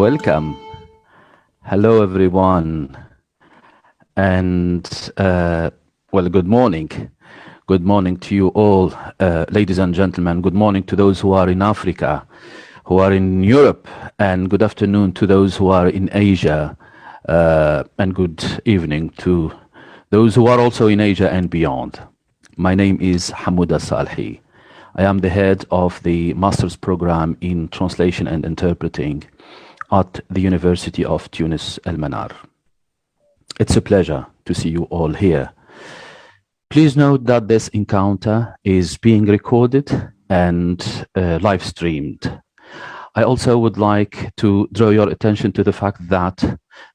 welcome. Hello, everyone. And, well, good morning. Good morning to you all, ladies and gentlemen. Good morning to those who are in Africa, who are in Europe, and good afternoon to those who are in Asia, and good evening to those who are also in Asia and beyond. My name is Hamouda Salhi. I am the head of the master's program in translation and interpreting at the University of Tunis El Manar. It's a pleasure to see you all here. Please note that this encounter is being recorded and live streamed. I also would like to draw your attention to the fact that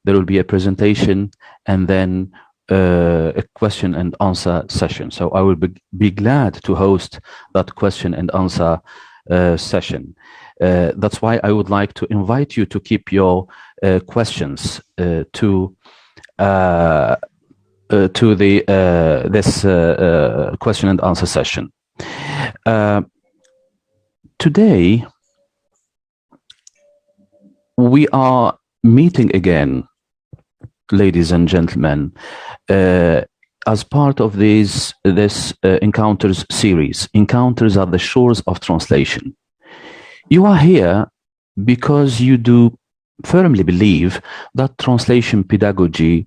there will be a presentation and then a question and answer session. So I will be glad to host that question and answer session. That's why I would like to invite you to keep your questions to this question and answer session. Today, we are meeting again, ladies and gentlemen, as part of this Encounters series, Encounters at the Shores of Translation. You are here because you do firmly believe that translation pedagogy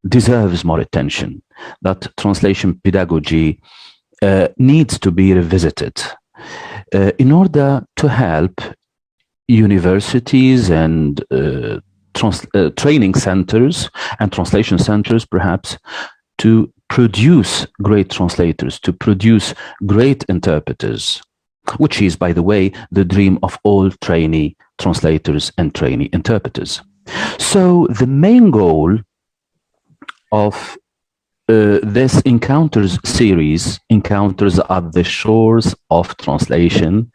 deserves more attention, that translation pedagogy needs to be revisited in order to help universities and training centers and translation centers, perhaps, to produce great translators, to produce great interpreters, which is, by the way, the dream of all trainee translators and trainee interpreters. So the main goal of this Encounters series, Encounters at the Shores of Translation,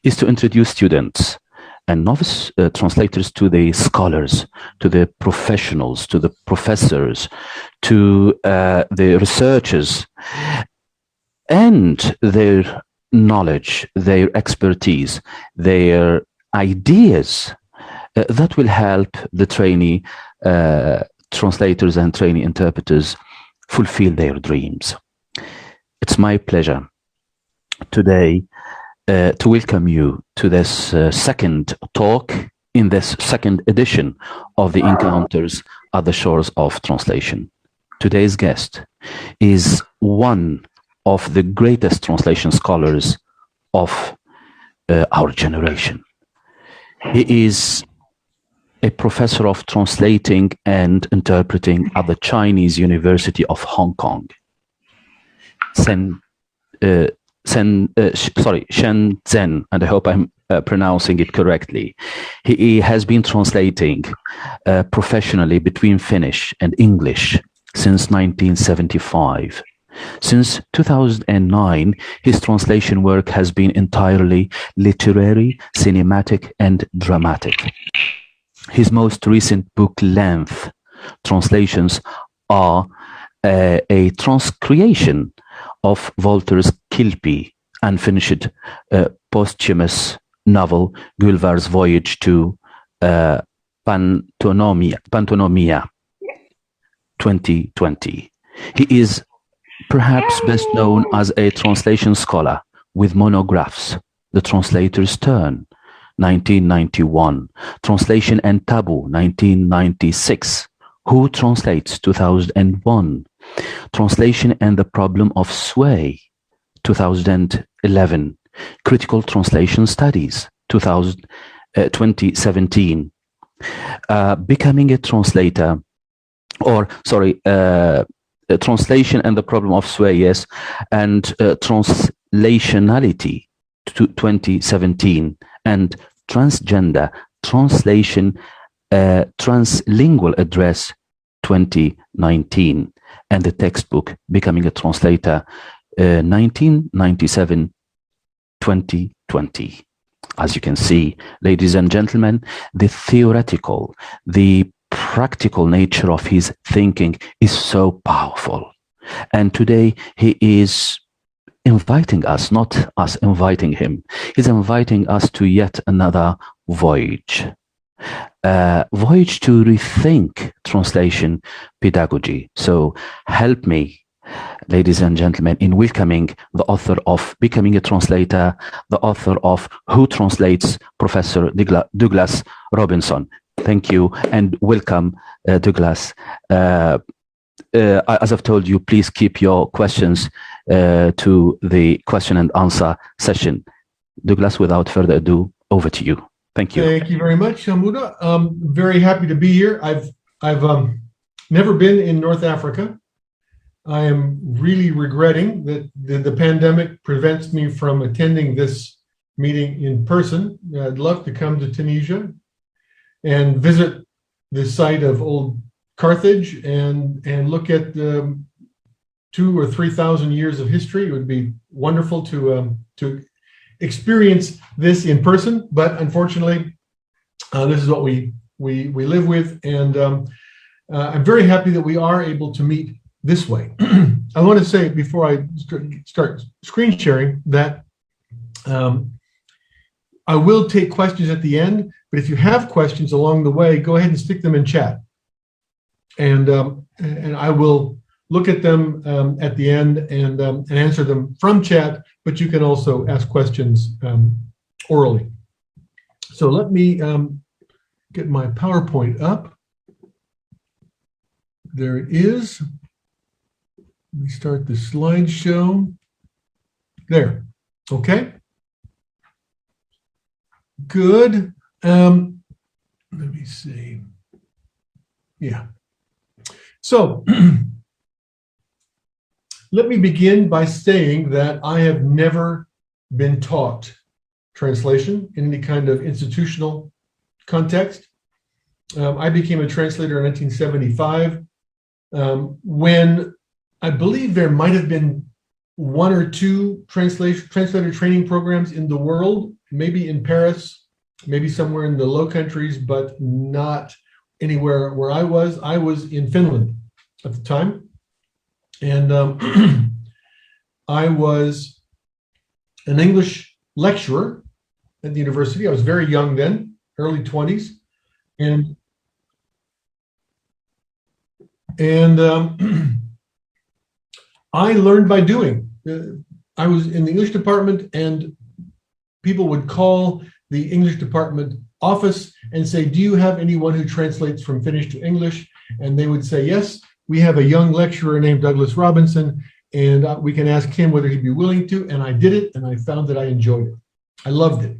is to introduce students and novice translators to the scholars, to the professionals, to the professors, to the researchers, and their knowledge, their expertise, their ideas that will help the trainee translators and trainee interpreters fulfill their dreams. It's my pleasure today to welcome you to this second talk in this second edition of the Encounters at the Shores of Translation. Today's guest is one of the greatest translation scholars of our generation. He is a professor of translating and interpreting at the Chinese University of Hong Kong, Shenzhen, and I hope I'm pronouncing it correctly. He has been translating professionally between Finnish and English since 1975. Since 2009, his translation work has been entirely literary, cinematic, and dramatic. His most recent book-length translations are a transcreation of Voltaire's Kilpie, unfinished posthumous novel Gulliver's Voyage to Pantonomia 2020. He is perhaps best known as a translation scholar with monographs: The Translator's Turn, 1991, Translation and Taboo, 1996, Who Translates, 2001, Translation and the Problem of Sway, 2011, Critical Translation Studies, 2017, Becoming a Translator, Translation and the Problem of Sway, yes, and Translationality, 2017, and Transgender Translation, Translingual Address, 2019, and the textbook Becoming a Translator, 1997-2020. As you can see, ladies and gentlemen, the theoretical, the practical nature of his thinking is so powerful. And today he is inviting us, not us inviting him. He's inviting us to yet another voyage. Voyage to Rethink Translation Pedagogy. So help me, ladies and gentlemen, in welcoming the author of Becoming a Translator, the author of Who Translates, Professor Douglas Robinson. Thank you and welcome, Douglas. As I've told you, please keep your questions to the question and answer session. Douglas, without further ado, over to you. Thank you. Thank you very much, Hamuda. Very happy to be here. I've never been in North Africa. I am really regretting that the pandemic prevents me from attending this meeting in person. I'd love to come to Tunisia and visit the site of old Carthage and look at 2,000 or 3,000 years of history. It would be wonderful to experience this in person, but unfortunately, this is what we live with, and I'm very happy that we are able to meet this way. I want to say before I start screen sharing that I will take questions at the end, but if you have questions along the way, go ahead and stick them in chat, and I will look at them at the end and answer them from chat, but you can also ask questions orally. So let me get my PowerPoint up. There it is. Let me start the slideshow. There. Okay. Good. Let me see. Yeah. So let me begin by saying that I have never been taught translation in any kind of institutional context. I became a translator in 1975 when I believe there might have been 1 or 2 translator training programs in the world, maybe in Paris, maybe somewhere in the Low Countries, but not anywhere where I was. I was in Finland at the time. And I was an English lecturer at the university. I was very young then, early 20s. And I learned by doing. I was in the English department, and people would call the English department office and say, do you have anyone who translates from Finnish to English? And they would say, yes, we have a young lecturer named Douglas Robinson, and we can ask him whether he'd be willing to. And I did it, and I found that I enjoyed it. I loved it.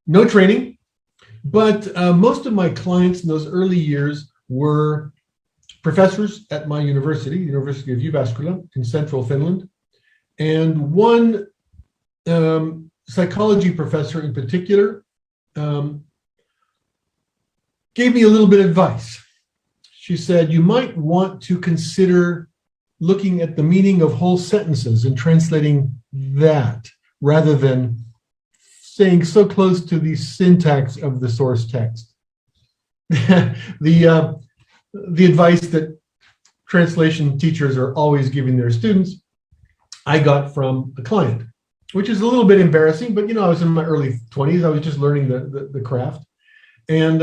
No training, but most of my clients in those early years were professors at my university, University of Jyväskylä in central Finland, and one psychology professor in particular gave me a little bit of advice. She said, you might want to consider looking at the meaning of whole sentences and translating that rather than staying so close to the syntax of the source text. The advice that translation teachers are always giving their students, I got from a client, which is a little bit embarrassing, but I was in my early 20s. I was just learning the craft. And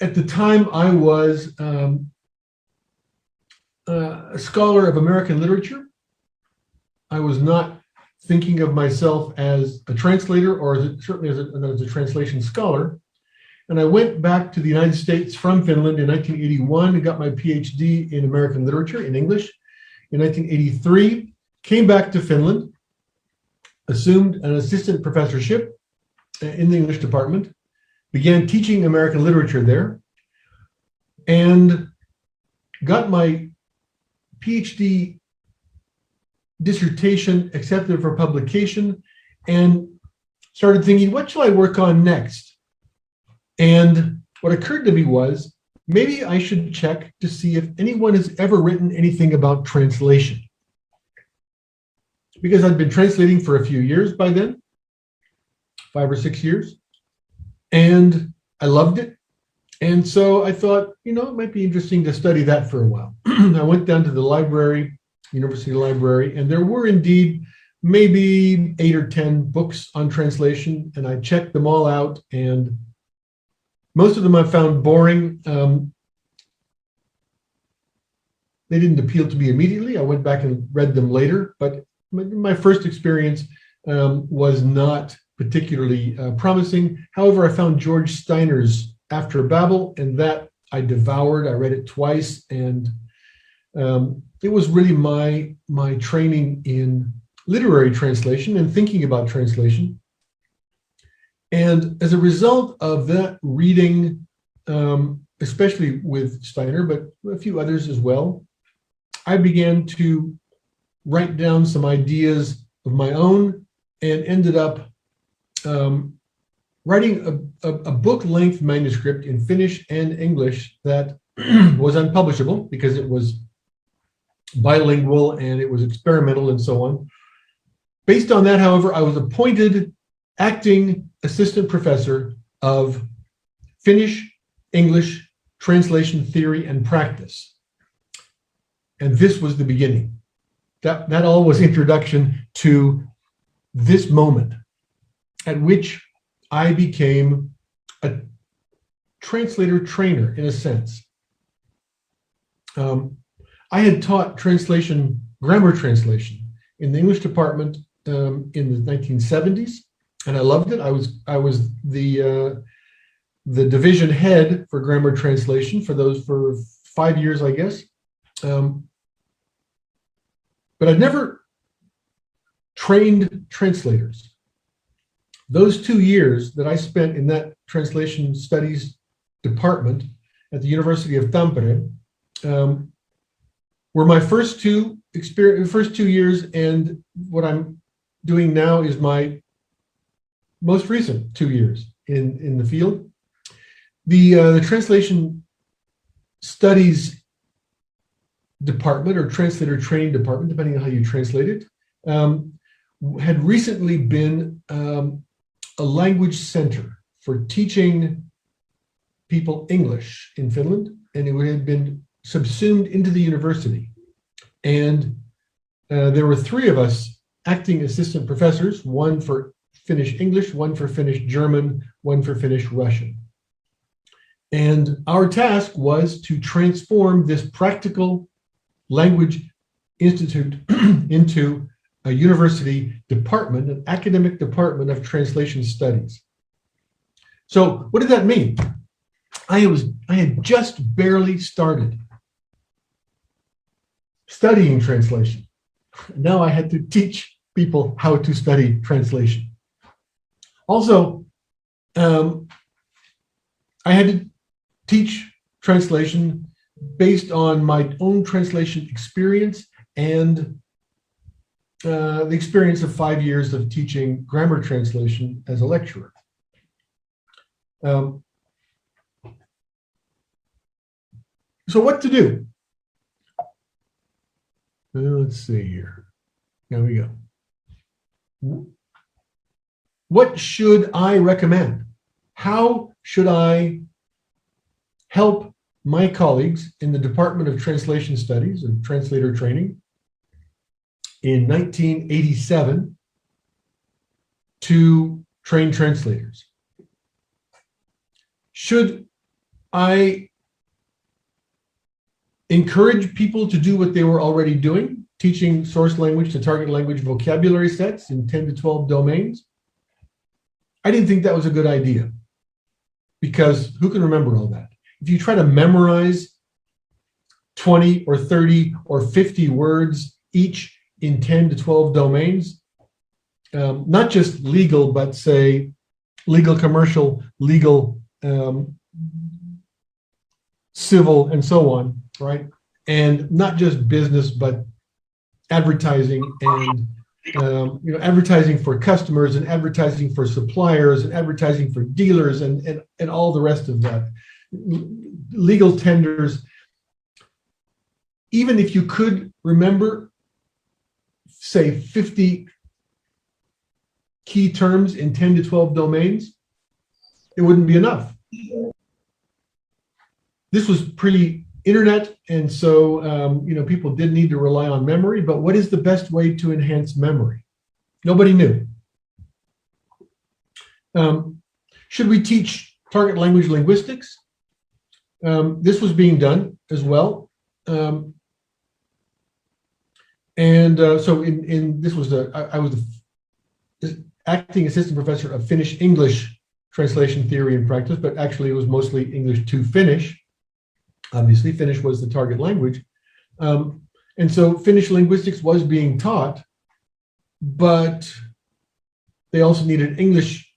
at the time, I was a scholar of American literature. I was not thinking of myself as a translator or certainly as a translation scholar. And I went back to the United States from Finland in 1981 and got my PhD in American literature in English. In 1983, came back to Finland, assumed an assistant professorship in the English department, began teaching American literature there, and got my PhD dissertation accepted for publication, and started thinking, what shall I work on next? And what occurred to me was, maybe I should check to see if anyone has ever written anything about translation. Because I'd been translating for a few years by then, 5 or 6 years, and I loved it. And so I thought, it might be interesting to study that for a while. I went down to the library, university library, and there were indeed maybe 8 or 10 books on translation, and I checked them all out, and most of them I found boring. They didn't appeal to me immediately. I went back and read them later, but my first experience was not particularly promising. However, I found George Steiner's After Babel, and that I devoured. I read it twice, and it was really my training in literary translation and thinking about translation. And as a result of that reading, especially with Steiner, but a few others as well, I began to write down some ideas of my own and ended up writing a book-length manuscript in Finnish and English that was unpublishable because it was bilingual and it was experimental and so on. Based on that, however, I was appointed acting assistant professor of Finnish, English, translation theory and practice. And this was the beginning. That all was introduction to this moment at which I became a translator trainer in a sense. I had taught translation, grammar translation in the English department in the 1970s, and I loved it. I was the division head for grammar translation for 5 years, I guess. But I'd never trained translators. Those 2 years that I spent in that translation studies department at the University of Tampere were my first 2 years, and what I'm doing now is my most recent 2 years in the field. The translation studies department or translator training department, depending on how you translate it, had recently been a language center for teaching people English in Finland, and it had been subsumed into the university. And there were 3 of us acting assistant professors, one for Finnish English, one for Finnish German, one for Finnish Russian. And our task was to transform this practical language institute into a university department, an academic department of translation studies. So what did that mean? I had just barely started studying translation. Now I had to teach people how to study translation. Also, I had to teach translation based on my own translation experience and the experience of 5 years of teaching grammar translation as a lecturer. So what to do? Let's see here. There we go. What should I recommend? How should I help my colleagues in the Department of Translation Studies and Translator Training in 1987 to train translators? Should I encourage people to do what they were already doing, teaching source language to target language vocabulary sets in 10 to 12 domains? I didn't think that was a good idea, because who can remember all that? If you try to memorize 20 or 30 or 50 words each in 10 to 12 domains, not just legal, but say legal, commercial, legal, civil, and so on, right? And not just business, but advertising and advertising for customers and advertising for suppliers and advertising for dealers and all the rest of that. Legal tenders. Even if you could remember, say, 50 key terms in 10 to 12 domains, it wouldn't be enough. This was pre-internet, and so people did need to rely on memory. But what is the best way to enhance memory? Nobody knew. Should we teach target language linguistics? This was being done as well. So this was I was the acting assistant professor of Finnish English translation theory and practice, but actually it was mostly English to Finnish. Obviously, Finnish was the target language. And so Finnish linguistics was being taught, but they also needed English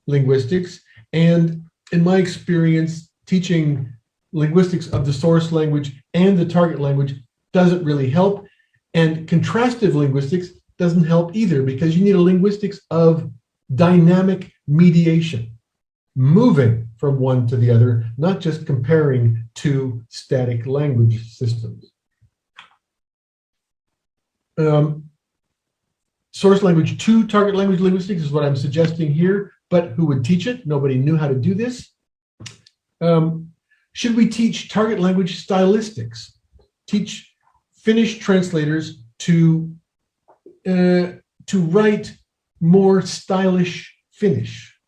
linguistics. And in my experience, teaching linguistics of the source language and the target language doesn't really help. And contrastive linguistics doesn't help either, because you need a linguistics of dynamic mediation, moving from one to the other, not just comparing two static language systems. Source language to target language linguistics is what I'm suggesting here, but who would teach it? Nobody knew how to do this. Should we teach target language stylistics? Teach Finnish translators to write more stylish Finnish.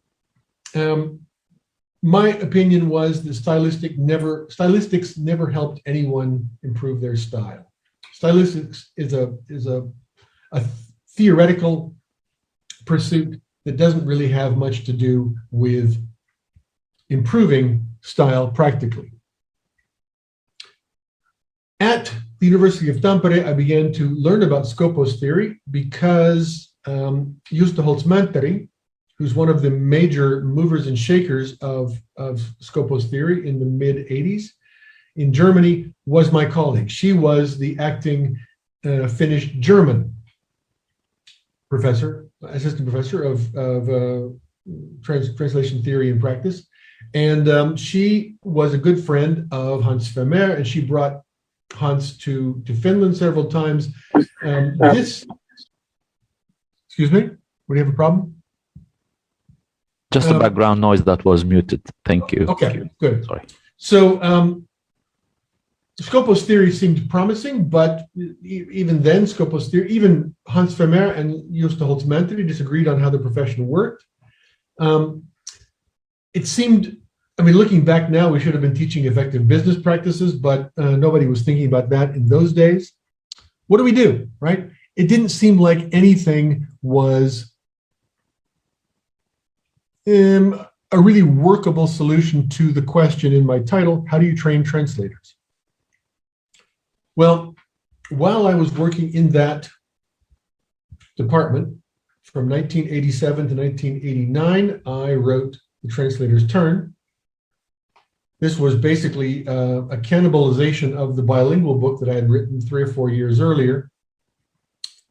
My opinion was that stylistics never helped anyone improve their style. Stylistics is a theoretical pursuit that doesn't really have much to do with improving style practically. At the University of Tampere, I began to learn about Scopus theory because Juusto Holtz-Mantteri, who's one of the major movers and shakers of Scopus theory in the mid-'80s, in Germany, was my colleague. She was the acting Finnish German professor, assistant professor of translation theory and practice. And she was a good friend of Hans Vermeer, and she brought Hans to Finland several times. Excuse me, would you have a problem? Just a background noise that was muted. Thank you. Okay, good. Sorry. So Scopus theory seemed promising, but even then, Scopus theory, even Hans Vermeer and Juusto Holtz-Mantteri disagreed on how the profession worked. It seemed, I mean, looking back now, we should have been teaching effective business practices, but nobody was thinking about that in those days. What do we do, right? It didn't seem like anything was a really workable solution to the question in my title, how do you train translators? Well, while I was working in that department from 1987 to 1989, I wrote The Translator's Turn. This was basically a cannibalization of the bilingual book that I had written 3 or 4 years earlier,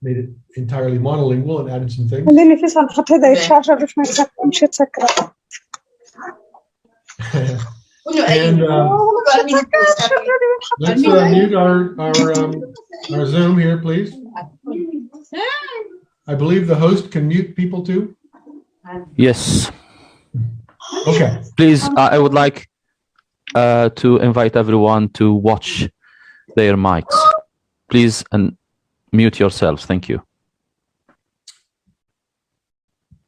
made it entirely monolingual and added some things. And let's mute our Zoom here, please. I believe the host can mute people too. Yes. Okay. Please, I would like to invite everyone to watch their mics. Please, and mute yourselves. Thank you.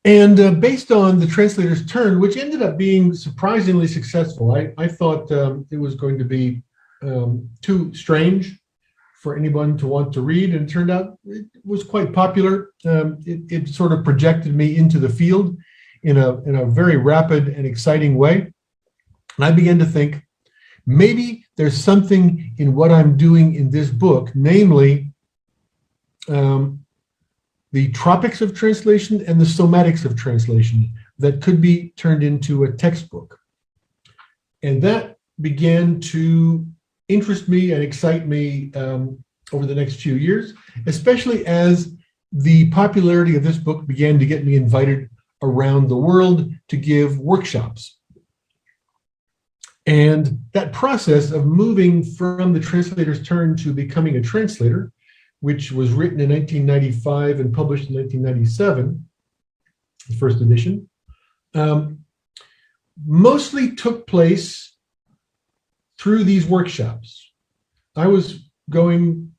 And based on The Translator's Turn, which ended up being surprisingly successful, I thought it was going to be too strange for anyone to want to read, and it turned out it was quite popular. It sort of projected me into the field in a very rapid and exciting way. And I began to think, maybe there's something in what I'm doing in this book, namely the tropics of translation and the somatics of translation, that could be turned into a textbook. And that began to interest me and excite me over the next few years, especially as the popularity of this book began to get me invited around the world to give workshops. And that process of moving from The Translator's Turn to becoming a translator, which was written in 1995 and published in 1997, the first edition, mostly took place through these workshops. I was going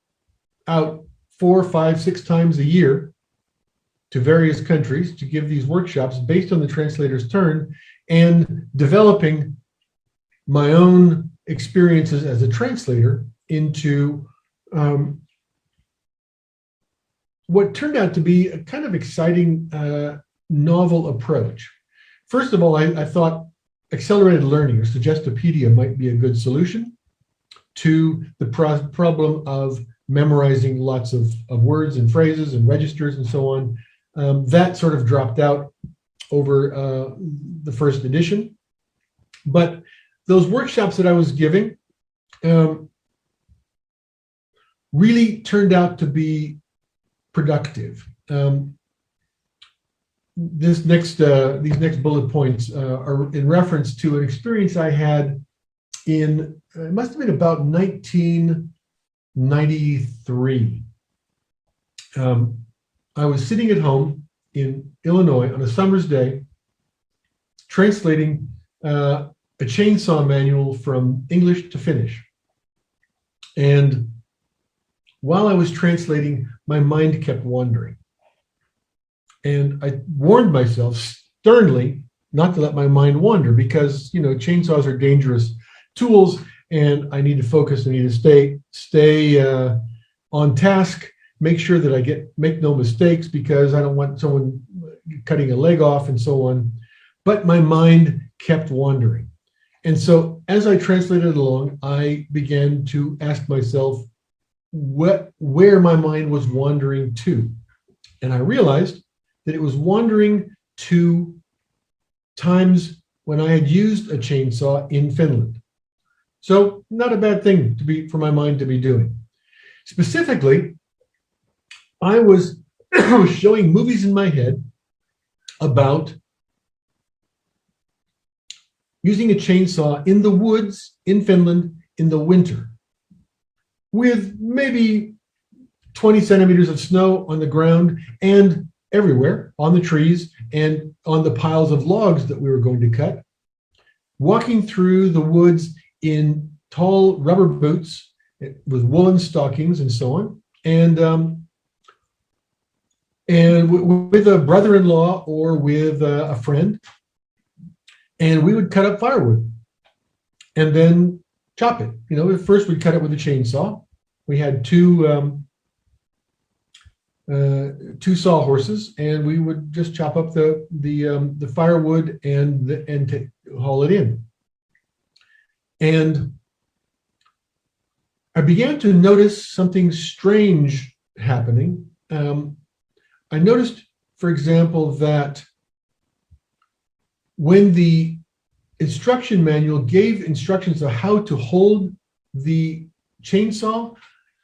out 4, 5, 6 times a year to various countries to give these workshops based on the translator's turn, and developing my own experiences as a translator into what turned out to be a kind of exciting novel approach. First of all, I thought accelerated learning or Suggestopedia might be a good solution to the problem of memorizing lots of words and phrases and registers and so on. That sort of dropped out over the first edition. But those workshops that I was giving really turned out to be productive. These next bullet points are in reference to an experience I had in, it must have been about 1993. I was sitting at home in Illinois on a summer's day, translating a chainsaw manual from English to Finnish. And while I was translating, my mind kept wandering. And I warned myself sternly not to let my mind wander, because, you know, chainsaws are dangerous tools, and I need to focus. I need to stay on task, make sure that I make no mistakes, because I don't want someone cutting a leg off and so on. But my mind kept wandering. And so as I translated along, I began to ask myself where my mind was wandering to. And I realized that it was wandering to times when I had used a chainsaw in Finland. So not a bad thing for my mind to be doing. Specifically, I was showing movies in my head about using a chainsaw in the woods in Finland in the winter, with maybe 20 centimeters of snow on the ground and everywhere, on the trees and on the piles of logs that we were going to cut, walking through the woods in tall rubber boots with woolen stockings and so on, and with a brother-in-law or with a friend, and we would cut up firewood and then chop it. You know, first we'd cut it with a chainsaw. We had two sawhorses, and we would just chop up the firewood and haul it in. And I began to notice something strange happening. I noticed, for example, that when the instruction manual gave instructions on how to hold the chainsaw,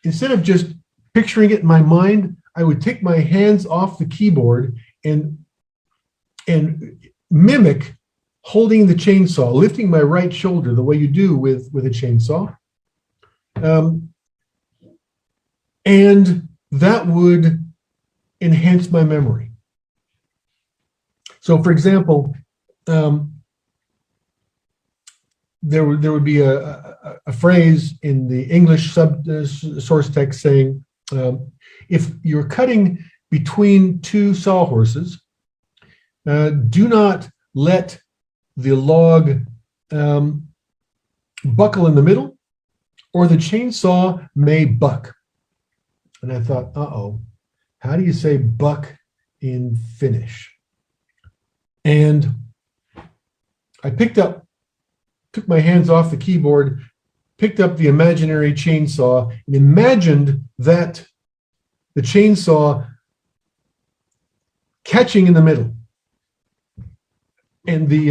instead of just picturing it in my mind, I would take my hands off the keyboard and mimic holding the chainsaw, lifting my right shoulder the way you do with a chainsaw. And that would enhance my memory. So, for example, there would be a phrase in the English source text saying, if you're cutting between two sawhorses, do not let the log buckle in the middle, or the chainsaw may buck. And I thought, uh-oh, how do you say buck in Finnish? And I took my hands off the keyboard, picked up the imaginary chainsaw, and imagined that the chainsaw catching in the middle, and the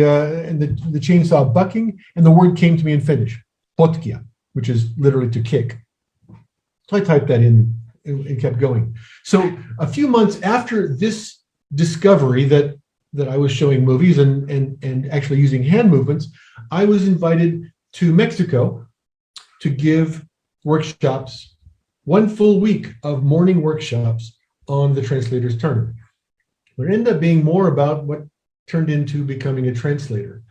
chainsaw bucking, and the word came to me in Finnish, potkia, which is literally to kick. So I typed that in and kept going. So a few months after this discovery that I was showing movies and actually using hand movements, I was invited to Mexico to give workshops, one full week of morning workshops on the translator's turn. But it ended up being more about what turned into becoming a translator.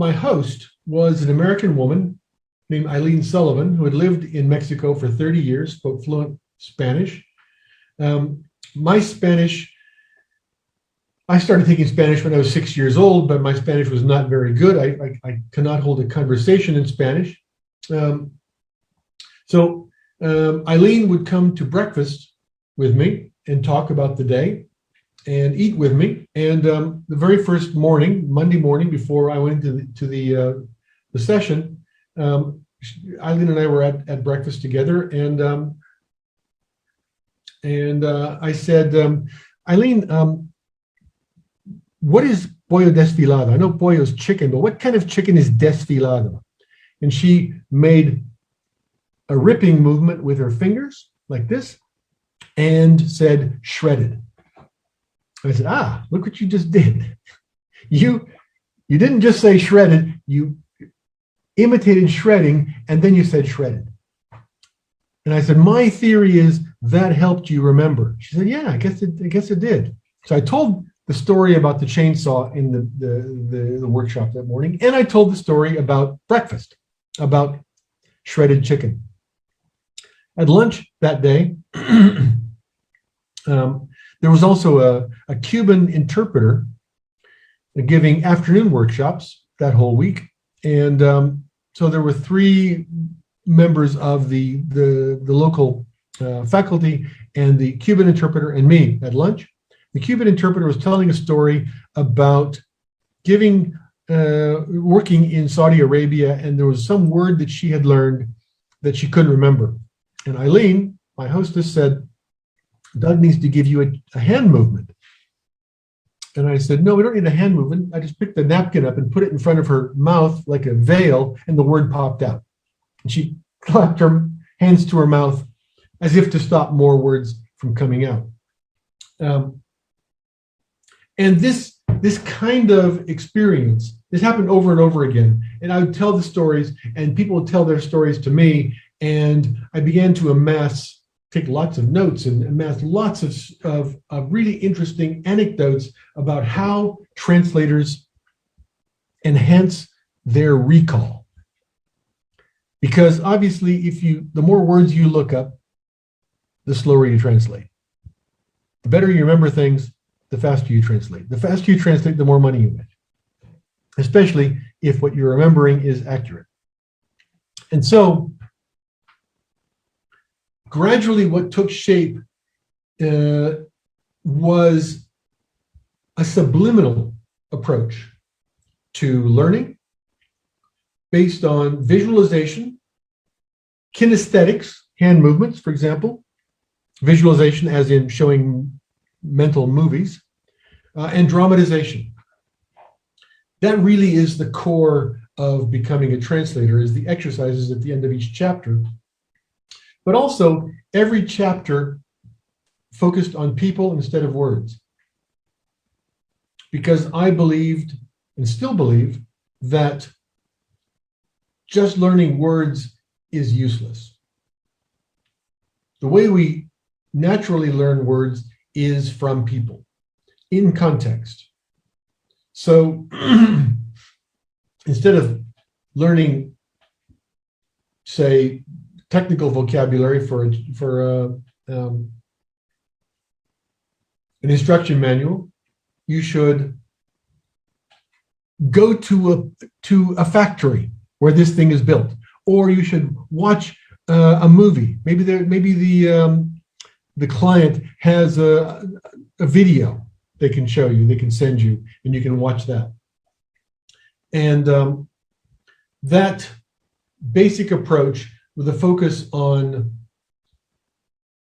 My host was an American woman named Eileen Sullivan, who had lived in Mexico for 30 years, spoke fluent Spanish. My Spanish, I started taking Spanish when I was 6 years old, but my Spanish was not very good. I cannot hold a conversation in Spanish. So Eileen would come to breakfast with me and talk about the day and eat with me. And the very first morning, Monday morning, before I went to the session, Eileen and I were at breakfast together, and I said, Eileen, what is pollo desfilado? I know pollo is chicken, but what kind of chicken is desfilado? And she made a ripping movement with her fingers like this and said shredded. I said, look what you just did. You didn't just say shredded, you imitated shredding, and then you said shredded. And I said, my theory is that helped you remember. She said, yeah, I guess it did. So I told the story about the chainsaw in the workshop that morning, and I told the story about breakfast, about shredded chicken. At lunch that day, there was also a Cuban interpreter giving afternoon workshops that whole week. And so there were 3 members of the local faculty and the Cuban interpreter and me at lunch. The Cuban interpreter was telling a story about working in Saudi Arabia, and there was some word that she had learned that she couldn't remember. And Eileen, my hostess, said, Doug needs to give you a hand movement. And I said, no, we don't need a hand movement. I just picked the napkin up and put it in front of her mouth like a veil, and the word popped out. And she clapped her hands to her mouth as if to stop more words from coming out. And this kind of experience, this happened over and over again. And I would tell the stories, and people would tell their stories to me, and I began to take lots of notes and amass lots of really interesting anecdotes about how translators enhance their recall. Because obviously, the more words you look up, the slower you translate. The better you remember things, the faster you translate. The faster you translate, the more money you make, especially if what you're remembering is accurate. And so, gradually what took shape was a subliminal approach to learning based on visualization, kinesthetics, hand movements, for example, visualization as in showing mental movies, and dramatization. That really is the core of becoming a translator, is the exercises at the end of each chapter. But also, every chapter focused on people instead of words. Because I believed, and still believe, that just learning words is useless. The way we naturally learn words is from people, in context. So instead of learning, say, technical vocabulary for an instruction manual, you should go to a factory where this thing is built, or you should watch a movie. Maybe the client has a video they can show you, they can send you, and you can watch that. And that basic approach with a focus on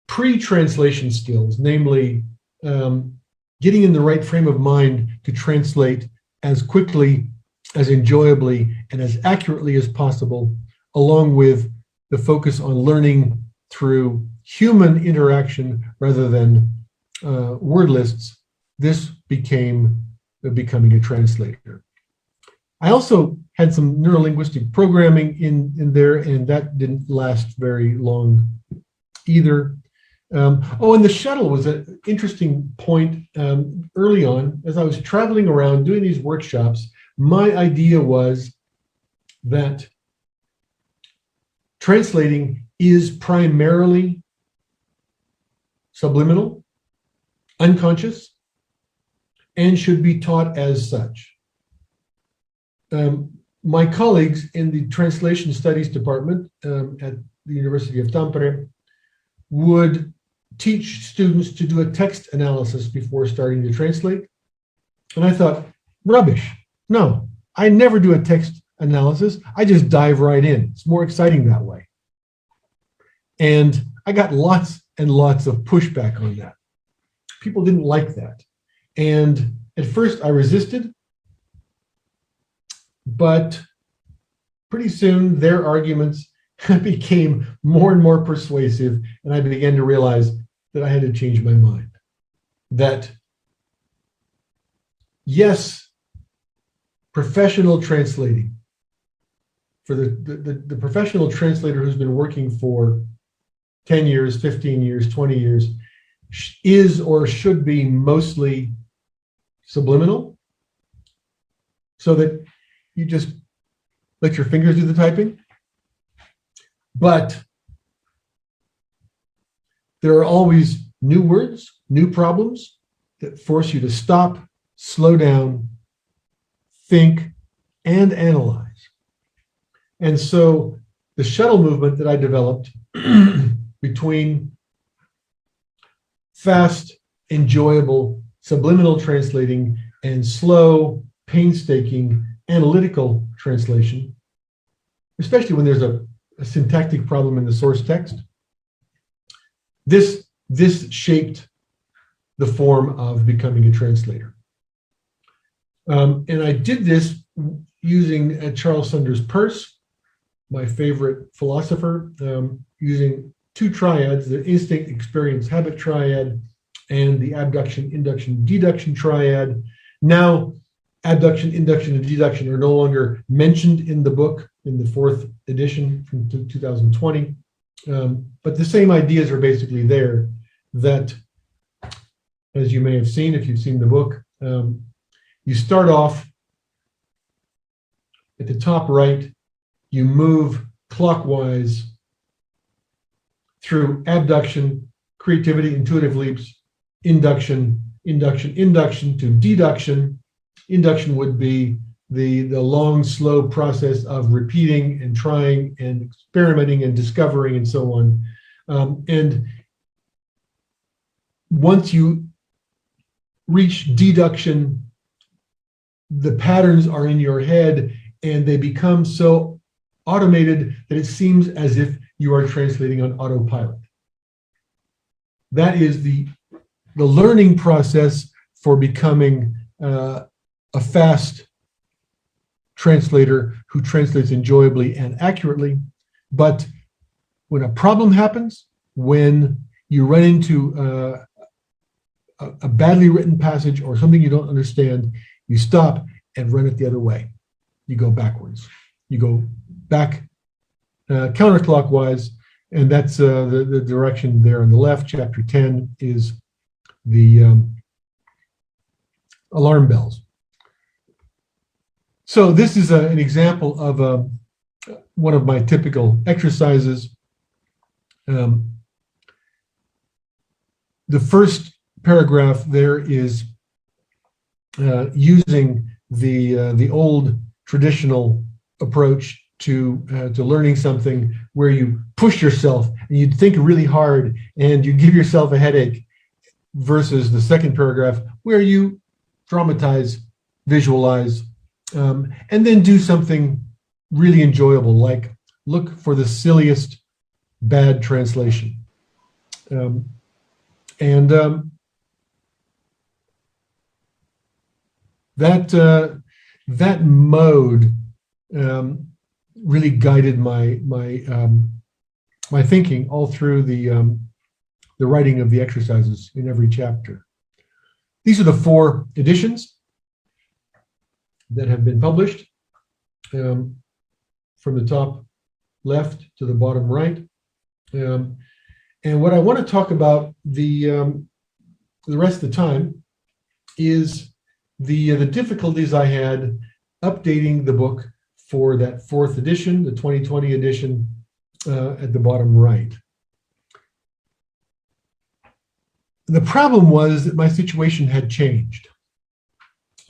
pre-translation skills, namely getting in the right frame of mind to translate as quickly, as enjoyably, and as accurately as possible, along with the focus on learning through human interaction rather than word lists. This became becoming a translator. I also had some neurolinguistic programming in there, and that didn't last very long either. And the shuttle was an interesting point early on. As I was traveling around doing these workshops, my idea was that translating is primarily subliminal, unconscious, and should be taught as such. My colleagues in the Translation Studies Department at the University of Tampere would teach students to do a text analysis before starting to translate. And I thought, rubbish. No, I never do a text analysis. I just dive right in. It's more exciting that way. And I got lots and lots of pushback on that. People didn't like that. And at first I resisted, but pretty soon their arguments became more and more persuasive, and I began to realize that I had to change my mind. That yes, professional translating, for the professional translator who's been working for 10 years, 15 years, 20 years, is or should be mostly subliminal, so that you just let your fingers do the typing. But there are always new words, new problems that force you to stop, slow down, think, and analyze. And so the shuttle movement that I developed between fast, enjoyable, subliminal translating and slow, painstaking, analytical translation, especially when there's a syntactic problem in the source text, this shaped the form of becoming a translator. And I did this using Charles Sanders Peirce, my favorite philosopher, using two triads, the instinct, experience, habit triad, and the abduction, induction, deduction triad. Now, abduction, induction, and deduction are no longer mentioned in the book, in the fourth edition from 2020. But the same ideas are basically there, that, as you may have seen if you've seen the book, you start off at the top right, you move clockwise through abduction, creativity, intuitive leaps, induction, induction to deduction. Induction would be the long, slow process of repeating and trying and experimenting and discovering and so on. And once you reach deduction, the patterns are in your head and they become so automated that it seems as if you are translating on autopilot. That is the learning process for becoming a fast translator who translates enjoyably and accurately. But when a problem happens, when you run into a badly written passage or something you don't understand, you stop and run it the other way. You go backwards. You go back counterclockwise, and that's the direction there on the left. Chapter 10 is the alarm bells. So this is an example of one of my typical exercises. The first paragraph there is using the old traditional approach to learning something, where you push yourself and you think really hard and you give yourself a headache, versus the second paragraph where you dramatize, visualize, and then do something really enjoyable, like look for the silliest bad translation. That mode really guided my thinking all through the writing of the exercises in every chapter. These are the 4 editions that have been published, from the top left to the bottom right. And what I want to talk about the rest of the time is the difficulties I had updating the book for that fourth edition, the 2020 edition, at the bottom right. The problem was that my situation had changed.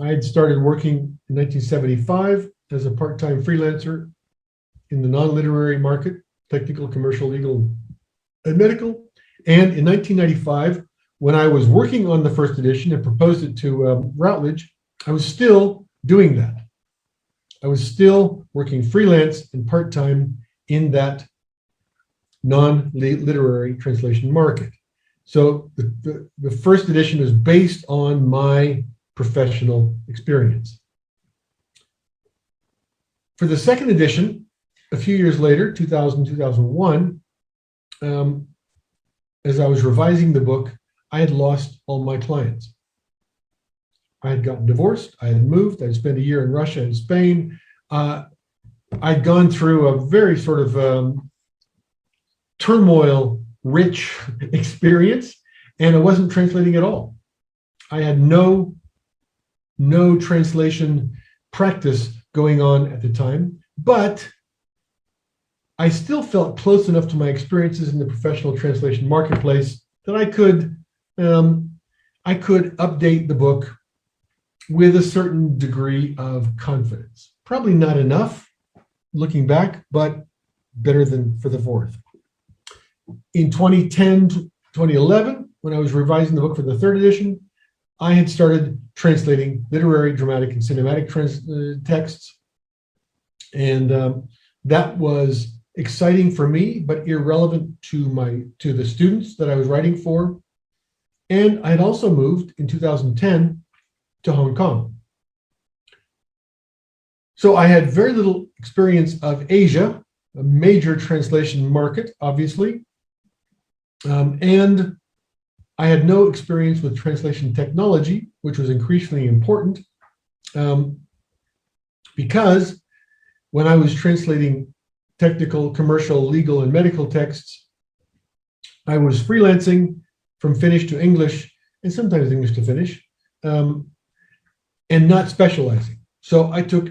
I had started working in 1975 as a part-time freelancer in the non-literary market, technical, commercial, legal, and medical. And in 1995, when I was working on the first edition and proposed it to Routledge, I was still doing that. I was still working freelance and part-time in that non-literary translation market. So the first edition is based on my professional experience. For the second edition, a few years later, 2000, 2001, as I was revising the book, I had lost all my clients. I had gotten divorced, I had moved, I had spent a year in Russia and Spain. I'd gone through a very sort of turmoil-rich experience, and I wasn't translating at all. I had no translation practice going on at the time, but I still felt close enough to my experiences in the professional translation marketplace that I could update the book with a certain degree of confidence. Probably not enough, looking back, but better than for the fourth. In 2010, 2011, when I was revising the book for the third edition, I had started translating literary, dramatic, and cinematic texts. And that was exciting for me, but irrelevant to the students that I was writing for. And I had also moved in 2010 to Hong Kong. So I had very little experience of Asia, a major translation market, obviously. And I had no experience with translation technology, which was increasingly important, because when I was translating technical, commercial, legal, and medical texts, I was freelancing from Finnish to English, and sometimes English to Finnish, and not specializing. So I took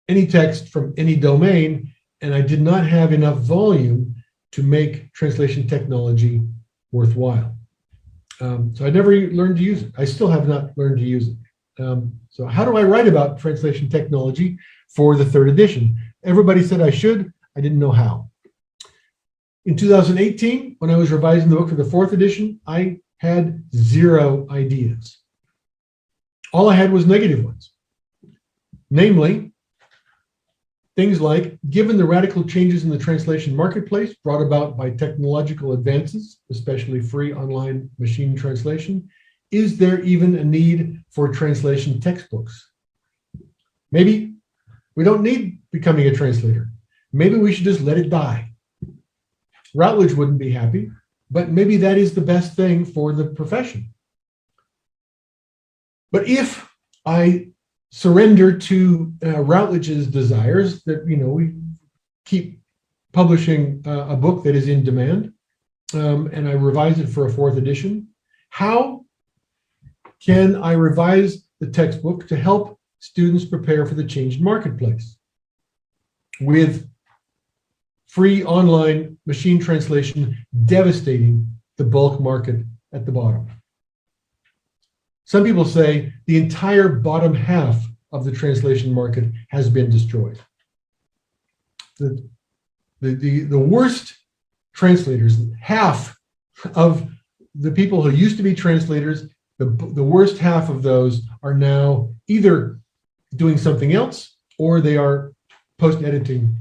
any text from any domain, and I did not have enough volume to make translation technology worthwhile. So I never learned to use it. I still have not learned to use it. So how do I write about translation technology for the third edition? Everybody said I should. I didn't know how. In 2018, when I was revising the book for the fourth edition, I had 0 ideas. All I had was negative ones. Namely, things like, given the radical changes in the translation marketplace brought about by technological advances, especially free online machine translation, is there even a need for translation textbooks? Maybe we don't need becoming a translator. Maybe we should just let it die. Routledge wouldn't be happy, but maybe that is the best thing for the profession. But if I surrender to Routledge's desires that, we keep publishing a book that is in demand, and I revise it for a fourth edition, how can I revise the textbook to help students prepare for the changed marketplace with free online machine translation devastating the bulk market at the bottom? Some people say the entire bottom half of the translation market has been destroyed. The worst translators, half of the people who used to be translators, the worst half of those are now either doing something else or they are post-editing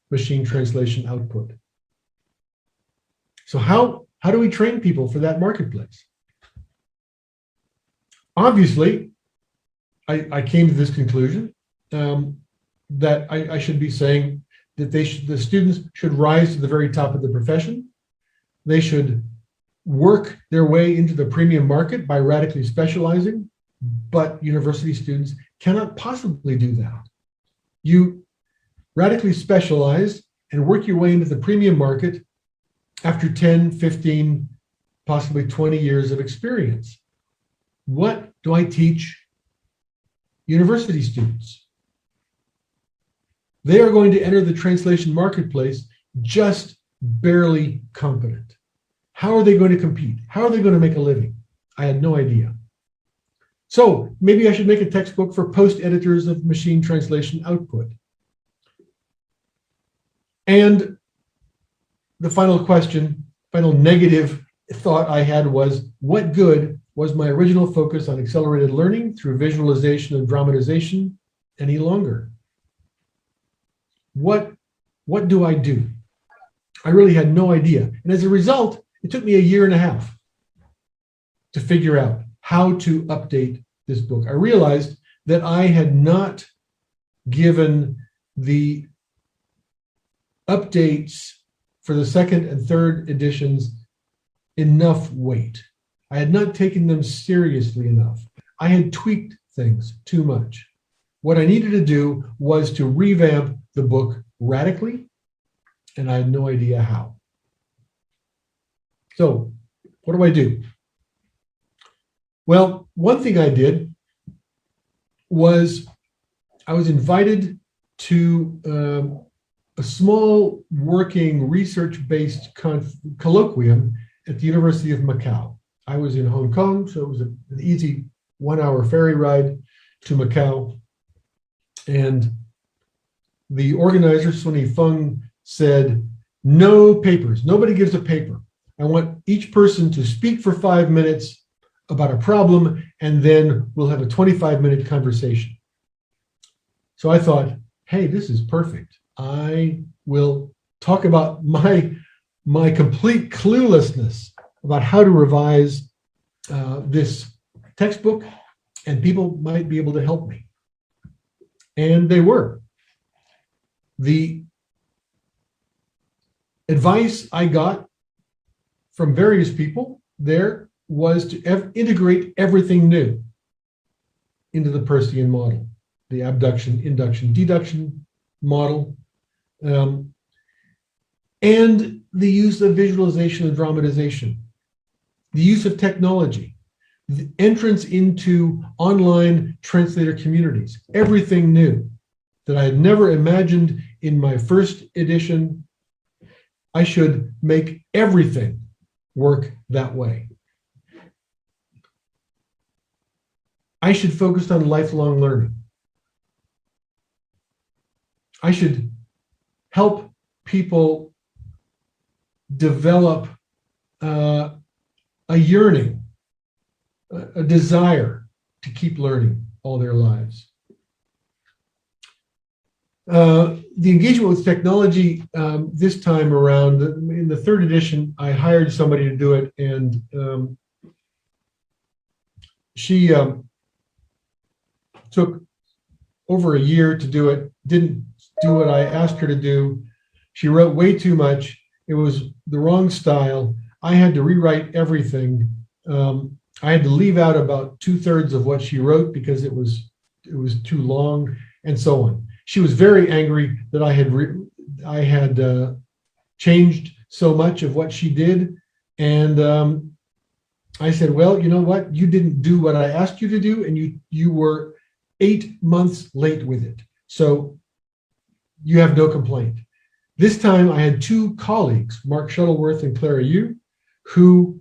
machine translation output. So how do we train people for that marketplace? Obviously, I came to this conclusion that I should be saying that the students should rise to the very top of the profession. They should work their way into the premium market by radically specializing, but university students cannot possibly do that. You radically specialize and work your way into the premium market after 10, 15, possibly 20 years of experience. What do I teach university students? They are going to enter the translation marketplace just barely competent. How are they going to compete? How are they going to make a living? I had no idea. So maybe I should make a textbook for post-editors of machine translation output. And the final question, final negative thought I had was, what good was my original focus on accelerated learning through visualization and dramatization any longer? What do I do? I really had no idea. And as a result, it took me a year and a half to figure out how to update this book. I realized that I had not given the updates for the second and third editions enough weight. I had not taken them seriously enough. I had tweaked things too much. What I needed to do was to revamp the book radically, and I had no idea how. So, what do I do? Well, one thing I did was I was invited to a small working research-based colloquium at the University of Macau. I was in Hong Kong, so it was an easy 1-hour ferry ride to Macau. And the organizer, Sunny Feng, said, no papers. Nobody gives a paper. I want each person to speak for 5 minutes about a problem, and then we'll have a 25-minute conversation. So I thought, hey, this is perfect. I will talk about my complete cluelessness about how to revise this textbook, and people might be able to help me. And they were. The advice I got from various people there was to integrate everything new into the Peircean model, the abduction, induction, deduction model, and the use of visualization and dramatization, the use of technology, the entrance into online translator communities, everything new that I had never imagined in my first edition. I should make everything work that way. I should focus on lifelong learning. I should help people develop a yearning, a desire to keep learning all their lives. The engagement with technology this time around, in the third edition, I hired somebody to do it, and she took over a year to do it, didn't do what I asked her to do. She wrote way too much. It was the wrong style. I had to rewrite everything. I had to leave out about 2/3 of what she wrote because it was too long, and so on. She was very angry that I had changed so much of what she did, and I said, well, you know what? You didn't do what I asked you to do, and you were 8 months late with it. So you have no complaint. This time I had two colleagues, Mark Shuttleworth and Clara Yu, who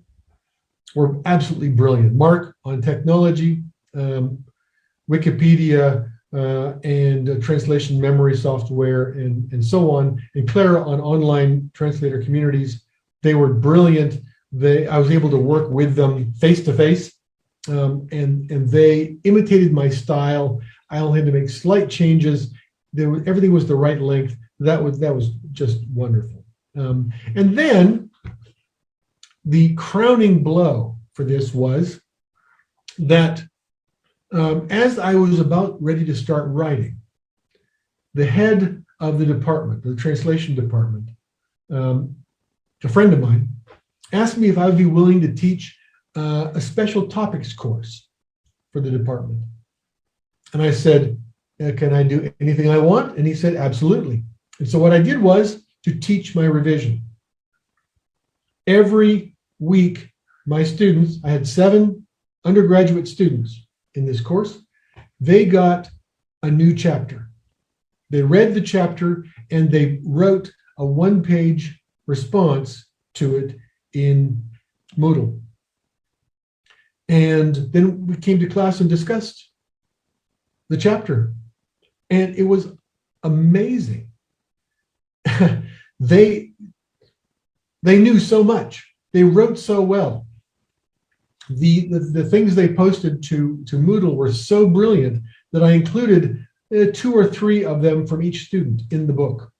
were absolutely brilliant. Mark on technology, Wikipedia, and translation memory software, and so on, and Clara on online translator communities. They were brilliant. I was able to work with them face to face, and they imitated my style. I only had to make slight changes. Everything was the right length. That was just wonderful. And then the crowning blow for this was that as I was about ready to start writing, the head of the department, the translation department, a friend of mine, asked me if I would be willing to teach a special topics course for the department. And I said, can I do anything I want? And he said, absolutely. And so what I did was to teach my revision. Every week, my students, I had 7 undergraduate students in this course, they got a new chapter. They read the chapter and they wrote a one-page response to it in Moodle. And then we came to class and discussed the chapter. And it was amazing. They knew so much. They wrote so well. The things they posted to Moodle were so brilliant that I included 2 or 3 of them from each student in the book.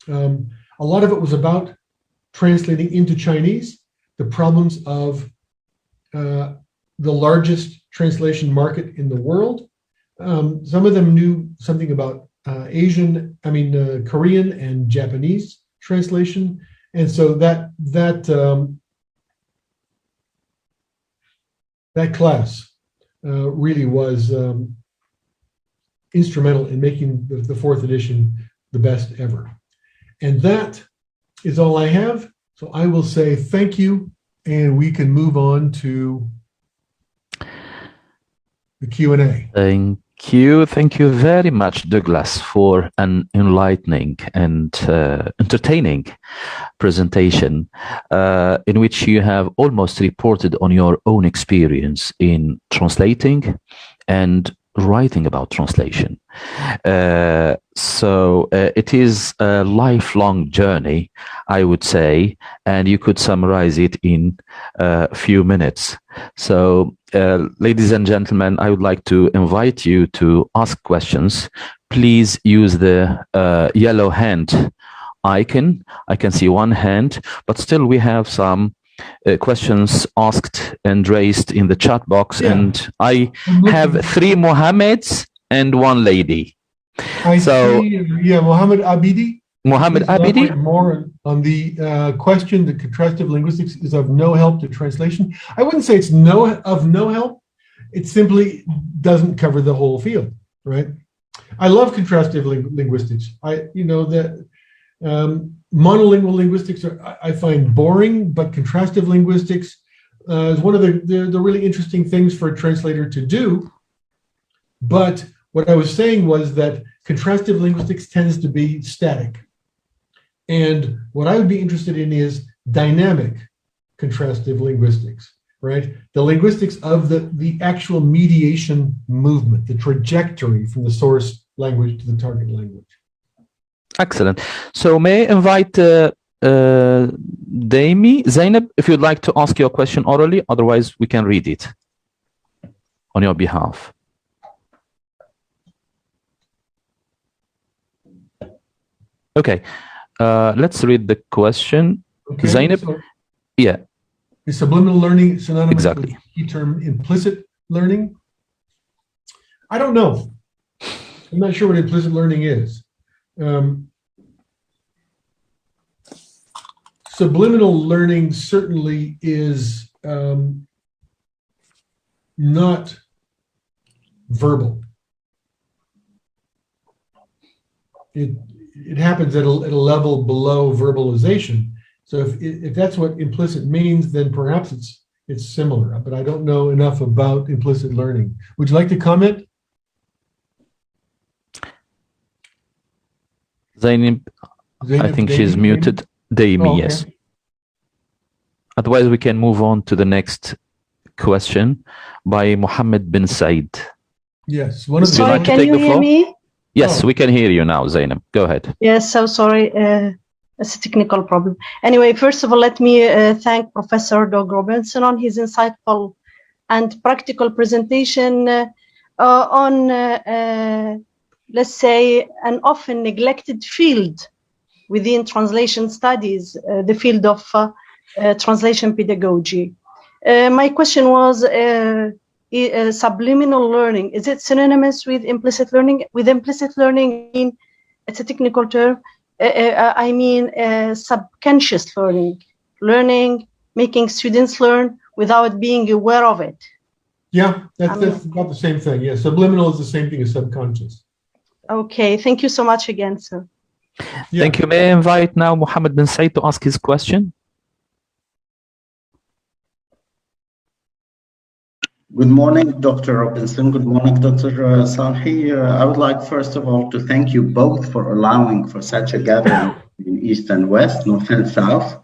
A lot of it was about translating into Chinese, the problems of the largest translation market in the world. Some of them knew something about Korean and Japanese translation. And so that class really was instrumental in making the 4th edition the best ever. And that is all I have. So I will say thank you, and we can move on to the Q&A. Thank you very much, Douglas, for an enlightening and entertaining presentation in which you have almost reported on your own experience in translating and writing about translation. So it is a lifelong journey, I would say, and you could summarize it in a few minutes. So, ladies and gentlemen, I would like to invite you to ask questions. Please use the yellow hand icon. I can see one hand, but still we have some questions asked and raised in the chat box, and I have 3 Mohammeds and 1 lady. I see, Mohammed Abidi. Mohammed Abidi. More on the question, the contrastive linguistics is of no help to translation. I wouldn't say it's of no help. It simply doesn't cover the whole field, right? I love contrastive linguistics. Monolingual linguistics I find boring, but contrastive linguistics is one of the really interesting things for a translator to do. But what I was saying was that contrastive linguistics tends to be static. And what I would be interested in is dynamic contrastive linguistics, right? The linguistics of the actual mediation movement, the trajectory from the source language to the target language. Excellent. So may I invite Zainab, if you'd like to ask your question orally, otherwise we can read it on your behalf. Okay, let's read the question. Okay, Zainab, so yeah. Is subliminal learning synonymous Exactly. with the key term implicit learning? I don't know. I'm not sure what implicit learning is. Subliminal learning certainly is not verbal. It happens at a level below verbalization. So if that's what implicit means, then perhaps it's similar. But I don't know enough about implicit learning. Would you like to comment? Zainab, I think she's muted. Daimi, yes. Otherwise, we can move on to the next question by Mohammed bin Said. Yes. Sorry, can you hear me? Yes, we can hear you now, Zainab. Go ahead. Yes, so sorry. It's a technical problem. Anyway, first of all, let me thank Professor Doug Robinson on his insightful and practical presentation on, let's say, an often neglected field within translation studies, the field of translation pedagogy. My question was, subliminal learning, is it synonymous with implicit learning? With implicit learning, it's a technical term. I mean subconscious learning, making students learn without being aware of it. Yeah, that's about the same thing. Yeah, subliminal is the same thing as subconscious. Okay, thank you so much again, sir. Yeah. Thank you. May I invite now Mohammed bin Said to ask his question? Good morning, Dr. Robinson. Good morning, Dr. Salhi. I would like, first of all, to thank you both for allowing for such a gathering in East and West, North and South.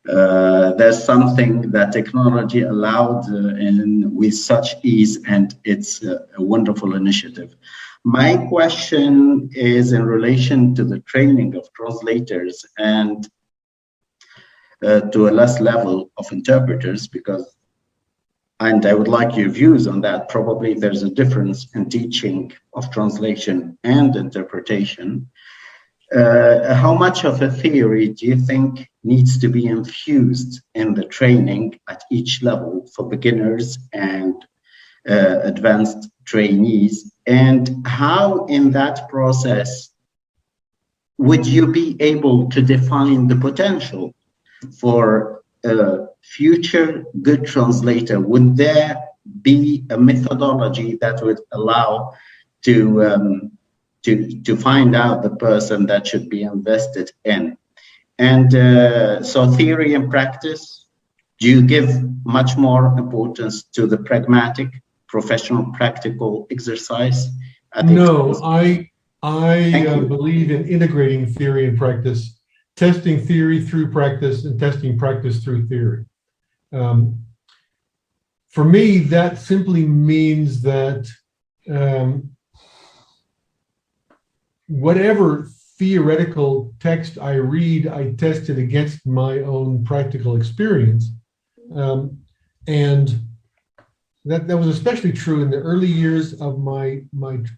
There's something that technology allowed with such ease, and it's a wonderful initiative. My question is in relation to the training of translators and to a less level of interpreters, because and I would like your views on that. Probably there's a difference in teaching of translation and interpretation. How much of a theory do you think needs to be infused in the training at each level for beginners and advanced trainees? And how in that process would you be able to define the potential for a future good translator? Would there be a methodology that would allow to find out the person that should be invested in? And so theory and practice, do you give much more importance to the pragmatic, professional, practical exercise? No, I believe in integrating theory and practice, testing theory through practice and testing practice through theory. For me, that simply means that whatever theoretical text I read, I test it against my own practical experience. And that was especially true in the early years of my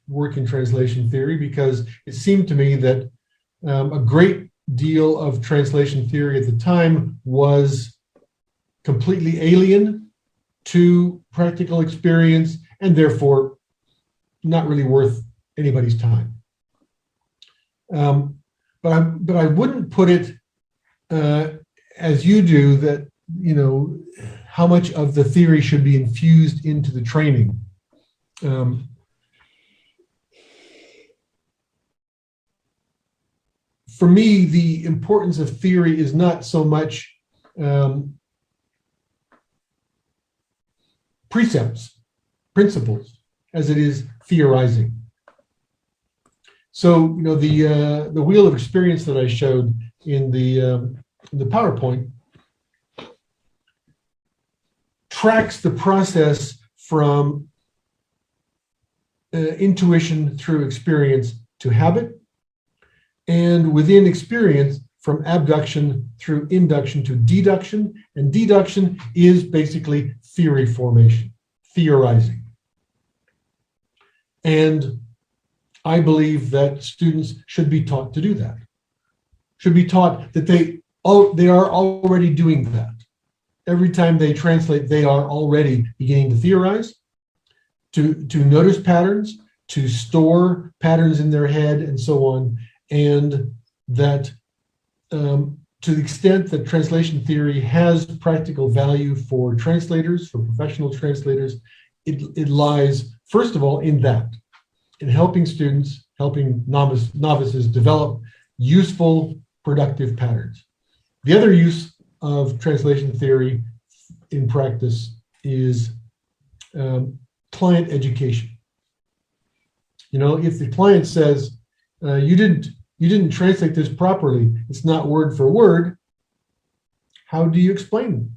work in translation theory, because it seemed to me that a great deal of translation theory at the time was completely alien to practical experience and therefore not really worth anybody's time. But I wouldn't put it as you do, that, you know, how much of the theory should be infused into the training. For me, the importance of theory is not so much precepts, principles, as it is theorizing. So, you know, the wheel of experience that I showed in the PowerPoint tracks the process from intuition through experience to habit, and within experience from abduction through induction to deduction. And deduction is basically theory formation, theorizing. And I believe that students should be taught to do that, should be taught that they are already doing that. Every time they translate, they are already beginning to theorize, to notice patterns, to store patterns in their head, and so on. And that to the extent that translation theory has practical value for translators, for professional translators, it lies, first of all, in that, in helping students, helping novices develop useful, productive patterns. The other use of translation theory in practice is client education. You know, if the client says, you didn't translate this properly, it's not word for word, how do you explain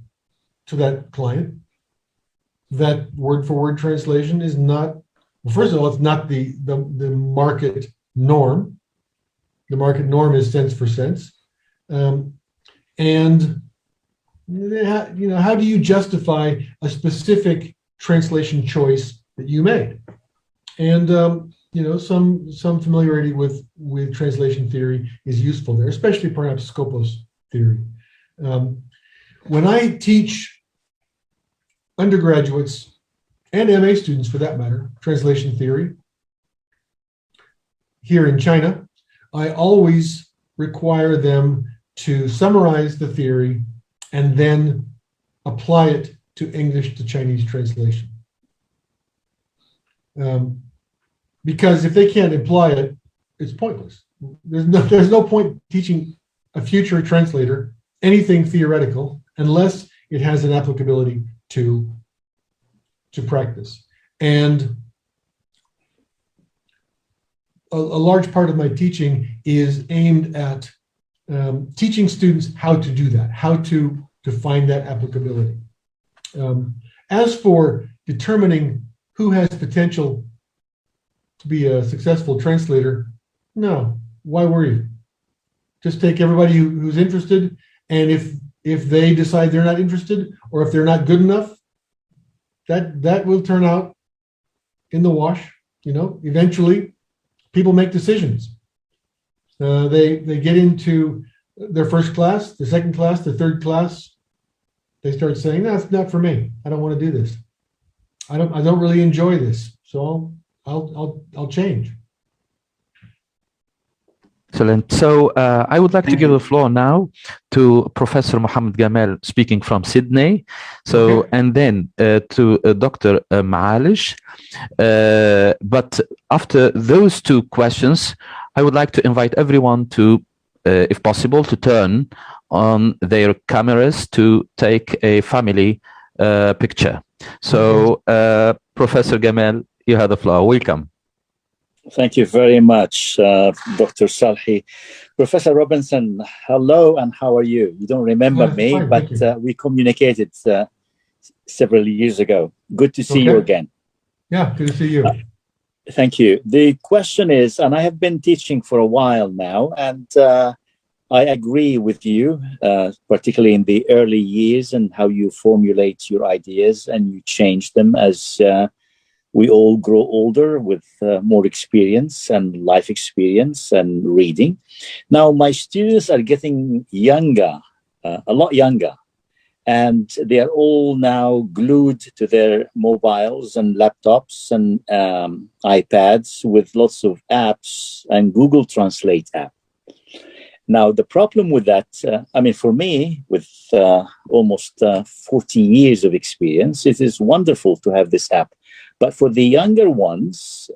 to that client that word for word translation is not, well, first of all, it's not the market norm. The market norm is sense for sense. And you know, how do you justify a specific translation choice that you made? And you know, some familiarity with translation theory is useful there, especially perhaps Scopus theory. When I teach undergraduates and MA students, for that matter, translation theory here in China, I always require them to summarize the theory and then apply it to English to Chinese translation. Because if they can't apply it, it's pointless. There's no point teaching a future translator anything theoretical unless it has an applicability to to practice. And a large part of my teaching is aimed at teaching students how to do that, how to find that applicability. As for determining who has potential to be a successful translator, no, why worry? Just take everybody who's interested, and if they decide they're not interested, or if they're not good enough, that will turn out in the wash. You know, eventually people make decisions. They get into their first class, the second class, the third class. They start saying, "No, it's not for me. I don't want to do this. I don't really enjoy this. So I'll change." Excellent. So I would like to give the floor now to Professor Mohammed Gamal, speaking from Sydney. So, Okay. and then to Dr. Maalish. But after those two questions, I would like to invite everyone to, if possible, to turn on their cameras to take a family picture. So, Professor Gamal, you have the floor. Welcome. Thank you very much, Dr. Salhi. Professor Robinson, hello, and how are you? You don't remember me, fine, but we communicated several years ago. Good to see you again. Yeah, good to see you. Thank you. The question is, and I have been teaching for a while now, and I agree with you, particularly in the early years and how you formulate your ideas and you change them as we all grow older with more experience and life experience and reading. Now, my students are getting younger, a lot younger, and they are all now glued to their mobiles and laptops and iPads with lots of apps and Google Translate app. Now, the problem with that, I mean, for me, with almost 40 years of experience, it is wonderful to have this app. But for the younger ones,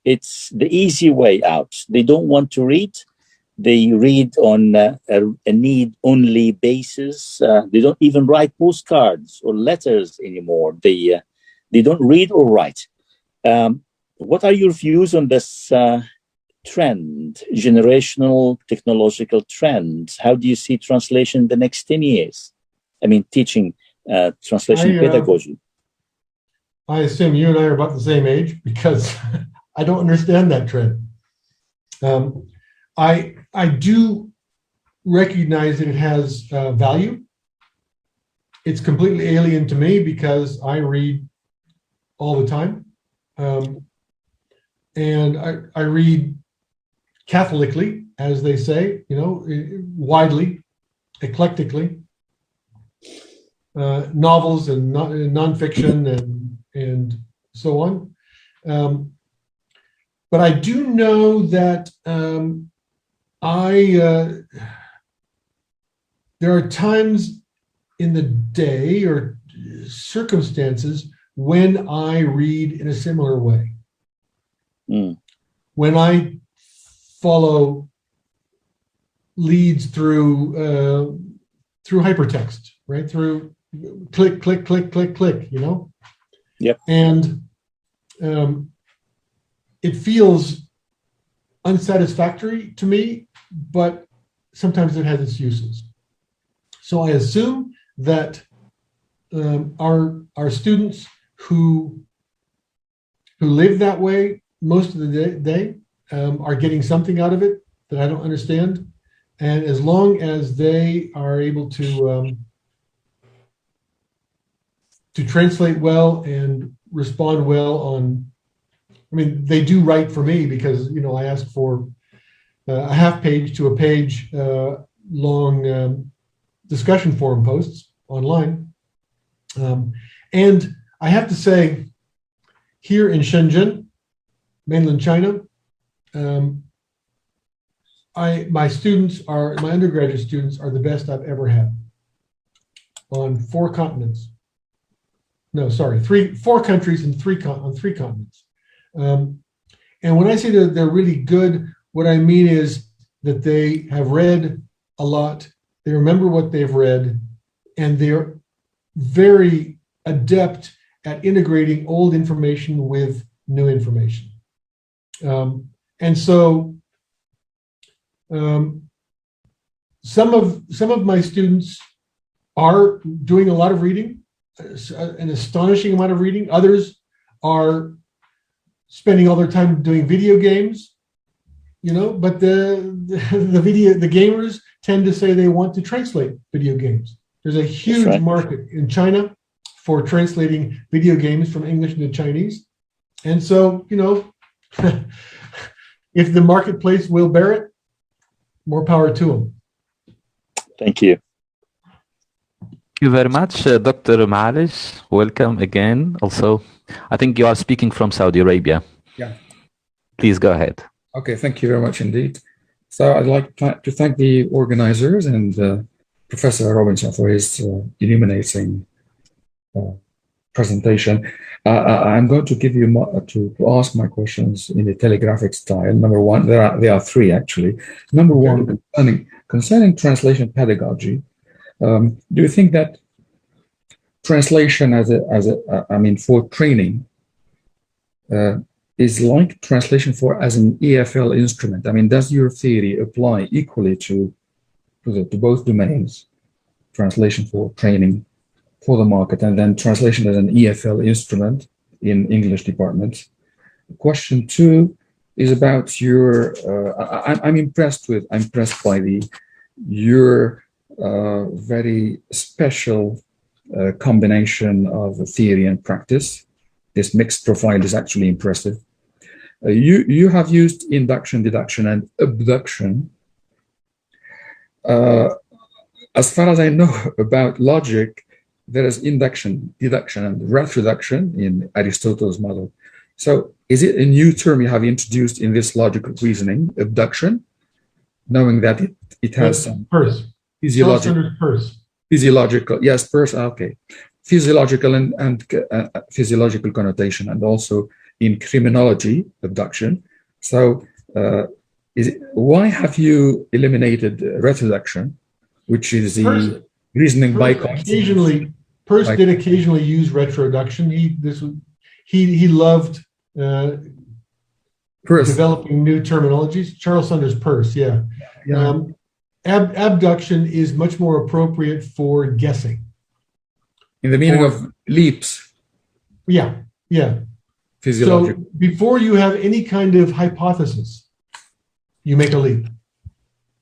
it's the easy way out. They don't want to read. They read on a need-only basis. They don't even write postcards or letters anymore. They don't read or write. What are your views on this trend, generational technological trend? How do you see translation in the next 10 years? I mean, teaching translation pedagogy. I assume you and I are about the same age because I don't understand that trend. I do recognize that it has value. It's completely alien to me because I read all the time. And I read Catholically, as they say, you know, widely, eclectically, novels and nonfiction and so on. But I do know that there are times in the day or circumstances when I read in a similar way. When I follow leads through hypertext, right? Through click, click, click, click, click, you know? Yep. And it feels unsatisfactory to me, but sometimes it has its uses. So I assume that our students who live that way most of the day are getting something out of it that I don't understand. And as long as they are able to translate well and respond well on, I mean, they do write for me because, you know, I ask for a half page to a page long discussion forum posts online. And I have to say, here in Shenzhen, mainland China, my undergraduate students are the best I've ever had on 4 continents. No, sorry, 4 countries and on 3 continents. And when I say that they're really good, what I mean is that they have read a lot, they remember what they've read, and they're very adept at integrating old information with new information. And so some of my students are doing a lot of reading, an astonishing amount of reading. Others are spending all their time doing video games, but the gamers tend to say they want to translate video games. There's a huge market in China for translating video games from English into Chinese. And so, if the marketplace will bear it, more power to them. Thank you. Thank you very much, Dr. Malish. Welcome again. Also, I think you are speaking from Saudi Arabia. Yeah. Please go ahead. Okay, thank you very much indeed. So I'd like to thank the organizers and Professor Robinson for his illuminating presentation. I'm going to give you to ask my questions in the telegraphic style. Number one, there are three actually. Number one, concerning translation pedagogy, do you think that translation for training is like translation as an EFL instrument? I mean, does your theory apply equally to both domains, translation for training for the market, and then translation as an EFL instrument in English departments? Question two is about your. I'm impressed by your very special combination of theory and practice. This mixed profile is actually impressive. You have used induction, deduction, and abduction. As far as I know about logic, there is induction, deduction, and retroduction in Aristotle's model. So is it a new term you have introduced in this logical reasoning, abduction, knowing that it has some physiological, yes, okay, physiological and physiological connotation, and also in criminology, abduction. So why have you eliminated retroduction, which is the reasoning by occasionally? Peirce did occasionally use retroduction. He loved developing new terminologies. Charles Sanders Peirce, yeah. Abduction is much more appropriate for guessing. In the meaning of leaps. Yeah. Physiological. So before you have any kind of hypothesis, you make a leap.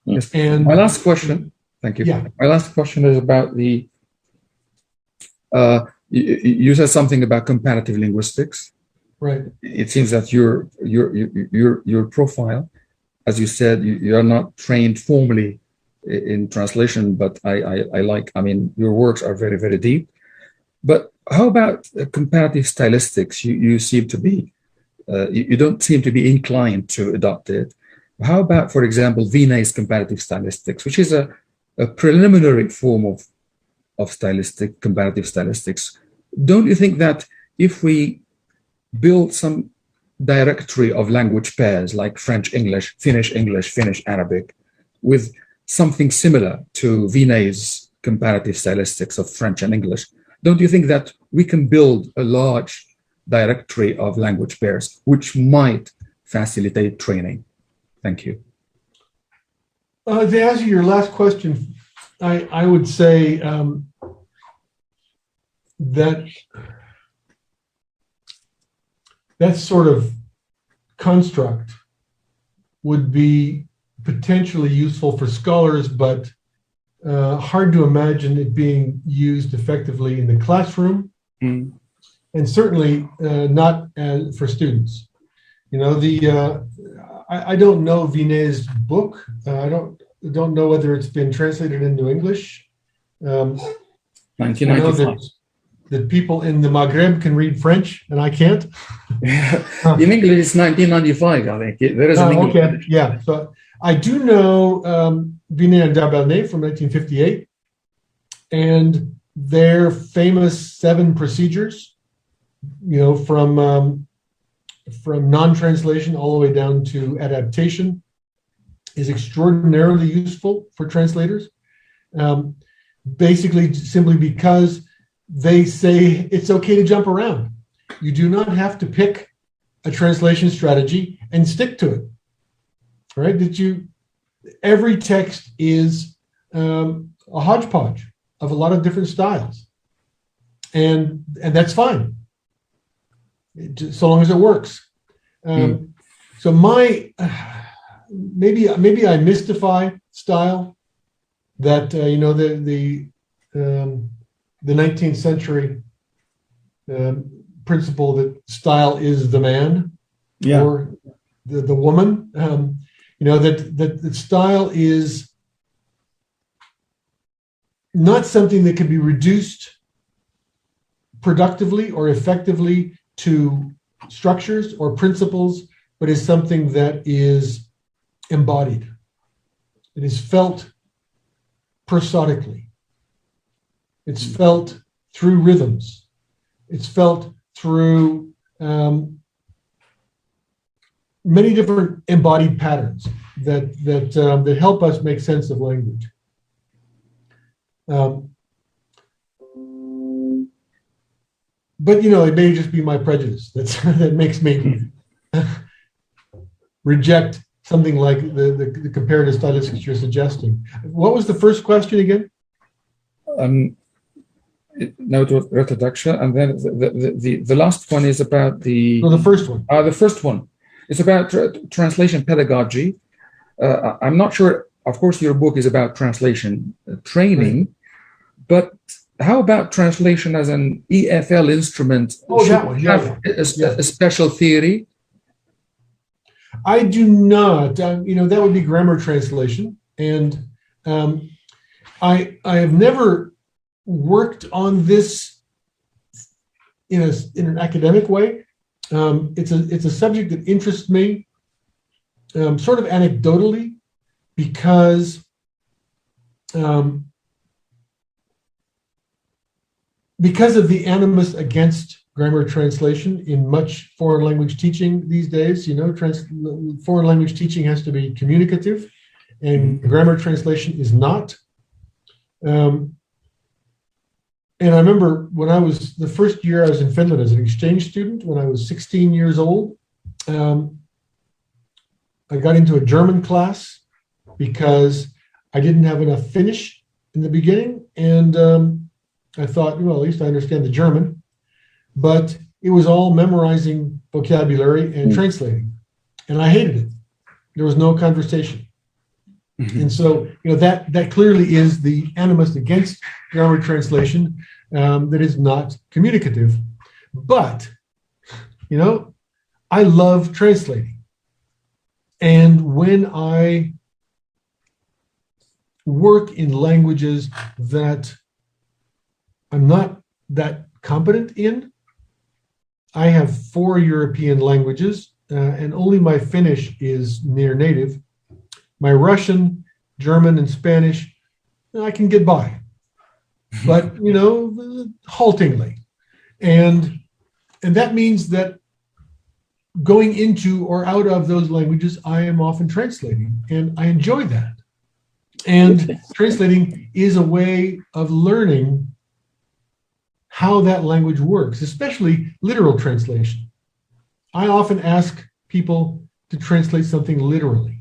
Yes. And my last question, thank you. Yeah. My last question is about the. You said something about comparative linguistics. Right. It seems that your profile, as you said, you are not trained formally in translation, but I mean, your works are very, very deep. But how about comparative stylistics? You seem to be, you don't seem to be inclined to adopt it. How about, for example, Vinay's comparative stylistics, which is a preliminary form of comparative stylistics? Don't you think that if we build some directory of language pairs like French, English, Finnish, Arabic, with something similar to Vinay's comparative stylistics of French and English, don't you think that we can build a large directory of language pairs which might facilitate training? Thank you. To answer your last question, I would say that sort of construct would be potentially useful for scholars, but hard to imagine it being used effectively in the classroom, and certainly not for students. I don't know Vinay's book. I don't know whether it's been translated into English. 1995. That people in the Maghreb can read French and I can't. In English, it's 1995, I think. There is an English. Okay. Yeah. So I do know Vinay and Dabalne from 1958 and their famous 7 procedures, from non-translation all the way down to adaptation, is extraordinarily useful for translators. Basically, simply because they say it's okay to jump around. You do not have to pick a translation strategy and stick to it. Right? Every text is a hodgepodge of a lot of different styles, and that's fine, so long as it works. So maybe I mystify style. That the 19th century principle that style is the man, or the woman. That style is not something that can be reduced productively or effectively to structures or principles, but is something that is embodied. It is felt prosodically. It's felt through rhythms. It's felt through many different embodied patterns that help us make sense of language. But it may just be my prejudice that makes me reject something like the comparative stylistics you're suggesting. What was the first question again? No, it was retroduction, and then the last one is about the. No, the first one. The first one. It's about translation pedagogy. I'm not sure. Of course, your book is about translation training, right. But how about translation as an EFL instrument? Oh, that one. Yeah. A special theory? I do not. That would be grammar translation, and I have never worked on this in an academic way. It's a subject that interests me, sort of anecdotally, because of the animus against grammar translation in much foreign language teaching these days. Foreign language teaching has to be communicative, and grammar translation is not. And I remember when I was the first year I was in Finland as an exchange student, when I was 16 years old, I got into a German class because I didn't have enough Finnish in the beginning. And I thought, well, at least I understand the German. But it was all memorizing vocabulary and translating. And I hated it. There was no conversation. And so, that clearly is the animus against grammar translation, that is not communicative. But, I love translating. And when I work in languages that I'm not that competent in, I have 4 European languages, and only my Finnish is near native. My Russian, German, and Spanish, I can get by, but haltingly, and that means that going into or out of those languages, I am often translating, and I enjoy that. And translating is a way of learning how that language works, especially literal translation. I often ask people to translate something literally.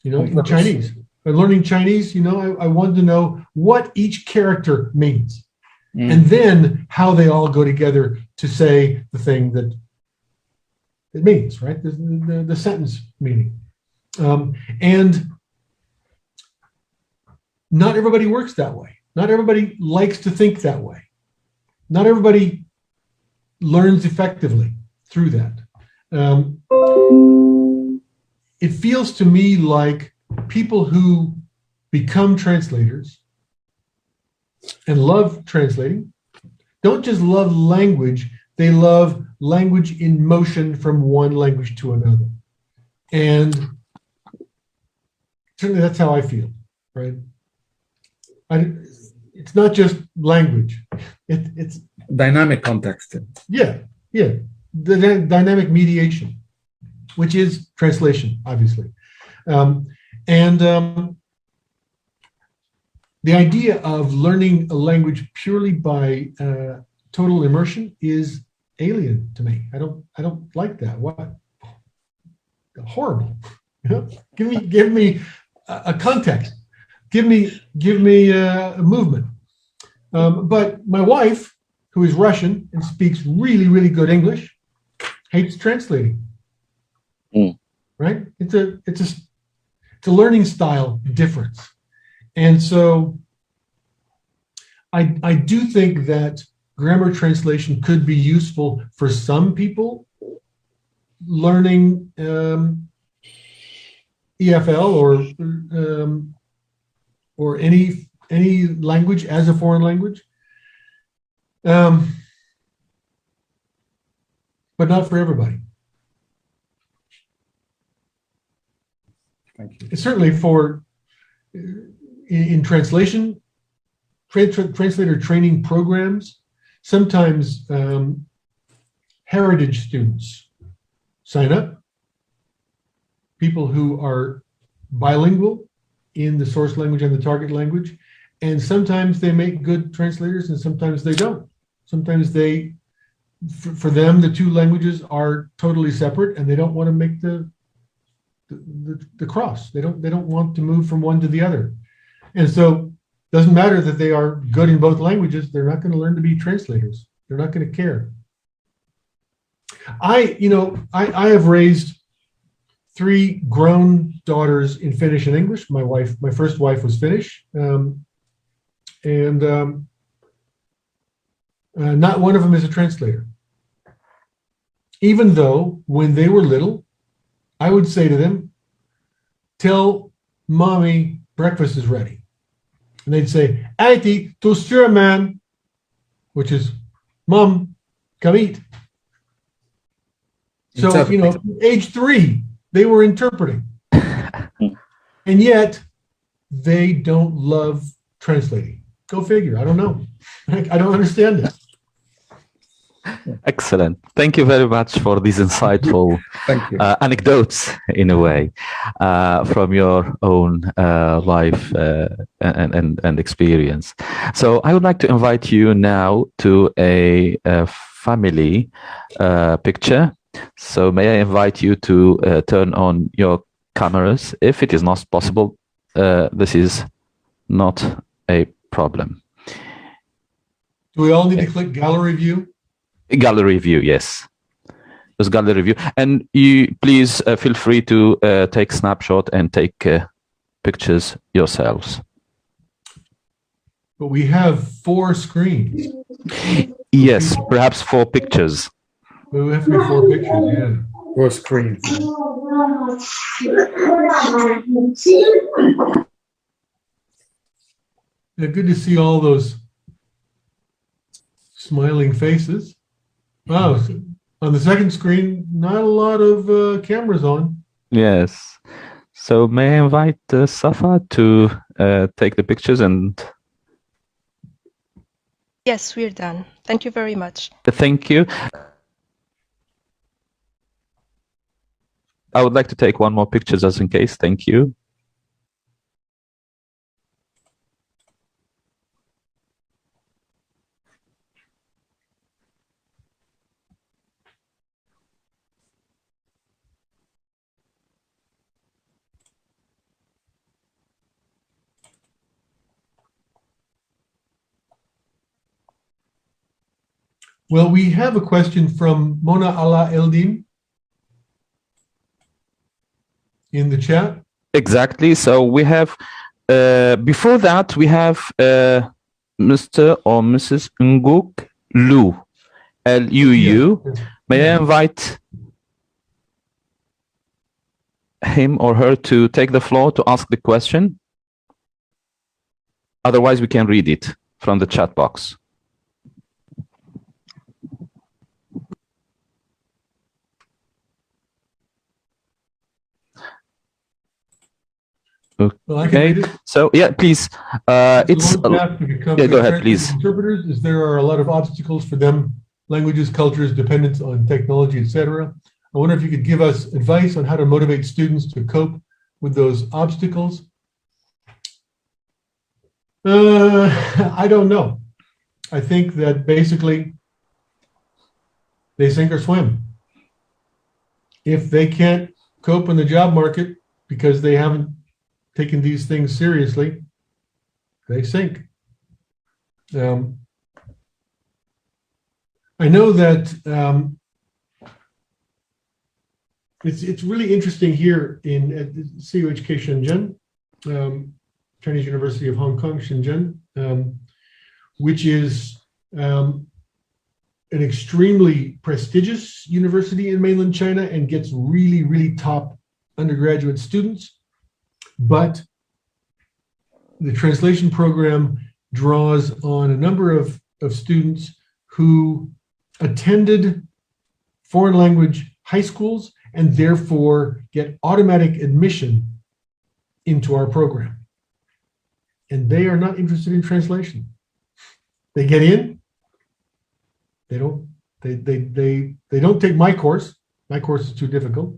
In Chinese. By learning Chinese, I wanted to know what each character means. And then how they all go together to say the thing that it means, right? The sentence meaning. And not everybody works that way. Not everybody likes to think that way. Not everybody learns effectively through that. It feels to me like people who become translators and love translating don't just love language, they love language in motion from one language to another. And certainly that's how I feel, right? It's not just language. It's dynamic context. Yeah. The dynamic mediation, which is translation, obviously. the idea of learning a language purely by total immersion is alien to me. I don't like that. What? Horrible. You know? Give me a context. Give me a movement. But my wife, who is Russian and speaks really, really good English, hates translating. Right? It's a learning style difference. And so I do think that grammar translation could be useful for some people learning EFL or any language as a foreign language, but not for everybody. Thank you. Certainly for in translation, translator training programs, sometimes heritage students sign up, people who are bilingual in the source language and the target language, and sometimes they make good translators and sometimes they don't. Sometimes they, for them, the two languages are totally separate and they don't want to make the cross. They don't want to move from one to the other. And so it doesn't matter that they are good in both languages, they're not going to learn to be translators. They're not going to care. I have raised 3 grown daughters in Finnish and English. My first wife was Finnish, and not one of them is a translator. Even though when they were little, I would say to them, "Tell mommy breakfast is ready," and they'd say, "Äiti, tuu syömään," which is, "Mom, come eat." So age 3. They were interpreting. And yet, they don't love translating. Go figure. I don't know. I don't understand it. Excellent. Thank you very much for these insightful anecdotes, in a way, from your own life and experience. So I would like to invite you now to a family picture. So may I invite you to turn on your cameras? If it is not possible, this is not a problem. Do we all need to click gallery view? Gallery view, yes. There's gallery view. And you please feel free to take snapshot and take pictures yourselves. But we have 4 screens. Yes, perhaps 4 pictures. Well, we have to be 4 pictures, yeah. 4 screens. Yeah, good to see all those smiling faces. Wow, on the second screen, not a lot of cameras on. Yes. So may I invite Safa to take the pictures and... Yes, we're done. Thank you very much. Thank you. I would like to take one more picture just in case. Thank you. Well, we have a question from Mona Ala Eldin in the chat. Exactly. So we have, before that, we have Mr. or Mrs. Nguk Lu, L-U-U. Yeah. May I invite him or her to take the floor to ask the question? Otherwise, we can read it from the chat box. Okay, so yeah, please. It's go ahead, please. Interpreters, is there are a lot of obstacles for them, languages, cultures, dependence on technology, etc. I wonder if you could give us advice on how to motivate students to cope with those obstacles. I don't know. I think that basically they sink or swim. If they can't cope in the job market because they haven't taken these things seriously, they sink. I know that it's really interesting here at CUHK Shenzhen, Chinese University of Hong Kong, Shenzhen, which is an extremely prestigious university in mainland China and gets really, really top undergraduate students. But the translation program draws on a number of students who attended foreign language high schools and therefore get automatic admission into our program. And they are not interested in translation. They get in, they don't take my course. My course is too difficult.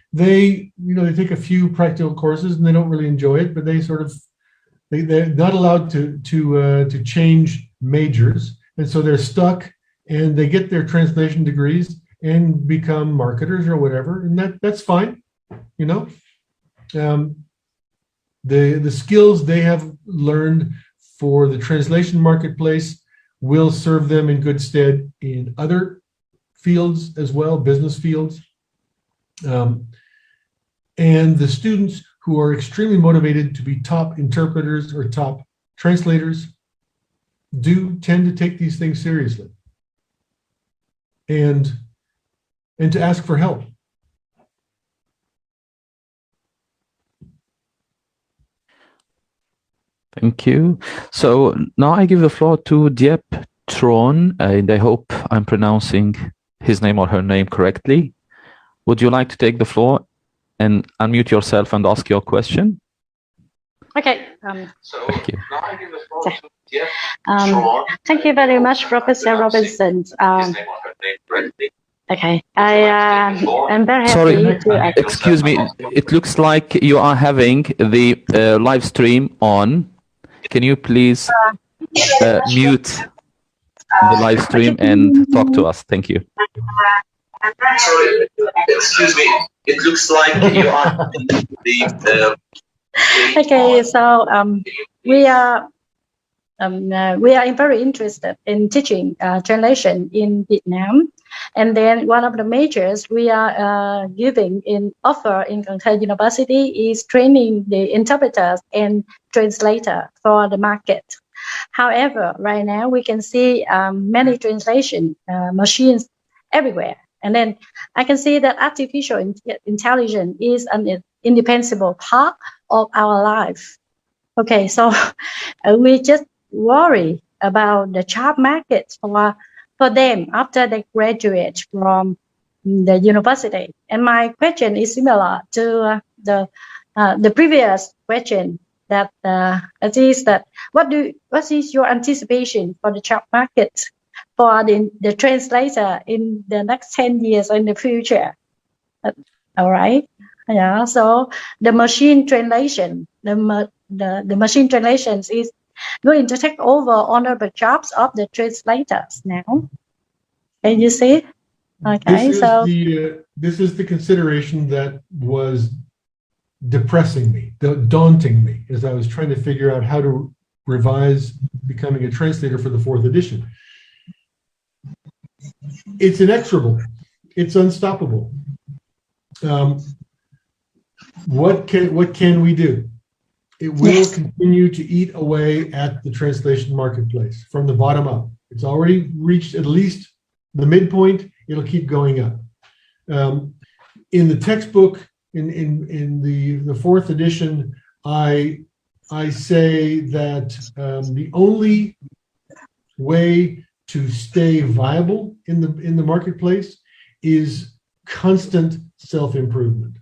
They take a few practical courses and they don't really enjoy it, but they're not allowed to change majors, and so they're stuck, and they get their translation degrees and become marketers or whatever, and that's fine, The skills they have learned for the translation marketplace will serve them in good stead in other fields as well, business fields. And the students who are extremely motivated to be top interpreters or top translators do tend to take these things seriously and to ask for help. Thank you. So now I give the floor to Diep Tron, and I hope I'm pronouncing his name or her name correctly. Would you like to take the floor and unmute yourself and ask your question? Okay. Thank you. Thank you very much, Professor Robinson. Okay, I'm very happy. Sorry, excuse me. It looks like you are having the live stream on. Can you please mute the live stream and talk to us? Thank you. Sorry, excuse me. It looks like you are the Okay, so we are very interested in teaching translation in Vietnam, and then one of the majors we are giving in Cần Thơ University is training the interpreters and translator for the market. However, right now we can see many translation machines everywhere. And then I can see that artificial intelligence is an indispensable part of our life. Okay, so we just worry about the job market for them after they graduate from the university. And my question is similar to the previous question. That is that what is your anticipation for the job market for the translator in the next 10 years in the future? All right. Yeah. So the machine translation, the machine translations is going to take over all of the jobs of the translators now. Can you see? Okay. This is the consideration that was depressing me, daunting me, as I was trying to figure out how to revise becoming a translator for the 4th edition. It's inexorable. It's unstoppable. What can we do? It will continue to eat away at the translation marketplace from the bottom up. It's already reached at least the midpoint. It'll keep going up. In the textbook, in the 4th edition, I say that the only way to stay viable in the marketplace is constant self-improvement,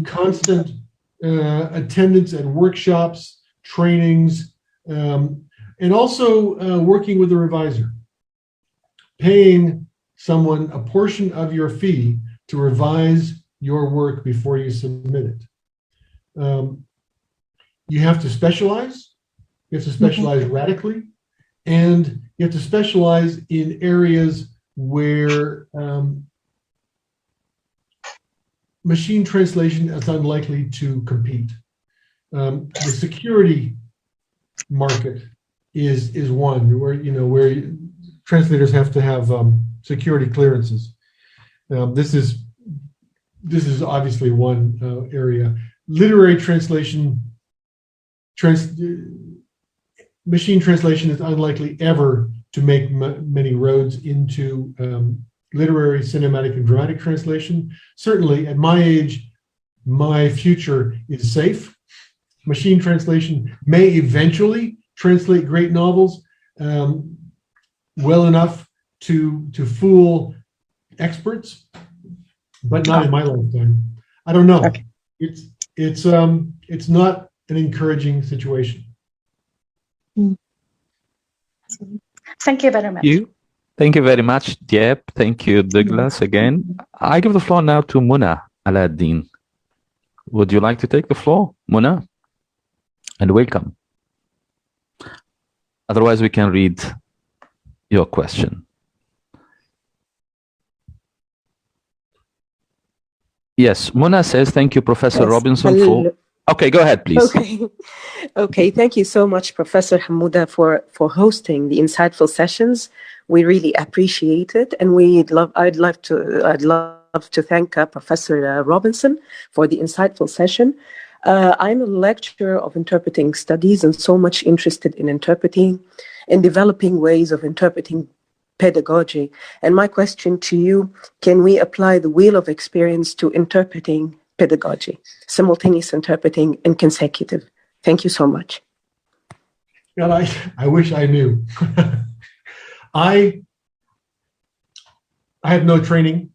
constant attendance at workshops, trainings, and also working with a reviser, paying someone a portion of your fee to revise your work before you submit it. You have to specialize. You have to specialize radically, and you have to specialize in areas where machine translation is unlikely to compete. The security market is one where where translators have to have security clearances. This is obviously one area. Literary translation, machine translation is unlikely ever to make many roads into literary, cinematic, and dramatic translation. Certainly, at my age, my future is safe. Machine translation may eventually translate great novels well enough to fool experts, but not in my lifetime. I don't know. Okay. It's not an encouraging situation. Thank you very much. Thank you very much, Diep. Thank you, Douglas, again. I give the floor now to Muna Aladdin. Would you like to take the floor, Muna? And welcome. Otherwise, we can read your question. Yes, Muna says, thank you, Professor Yes. Robinson, for... Okay, go ahead, please. Okay. Thank you so much, Professor Hamouda, for hosting the insightful sessions. We really appreciate it, and I'd love to thank Professor Robinson for the insightful session. I'm a lecturer of interpreting studies and so much interested in interpreting and developing ways of interpreting pedagogy. And my question to you, can we apply the wheel of experience to interpreting pedagogy, simultaneous interpreting and consecutive? Thank you so much. God, I wish I knew. I have no training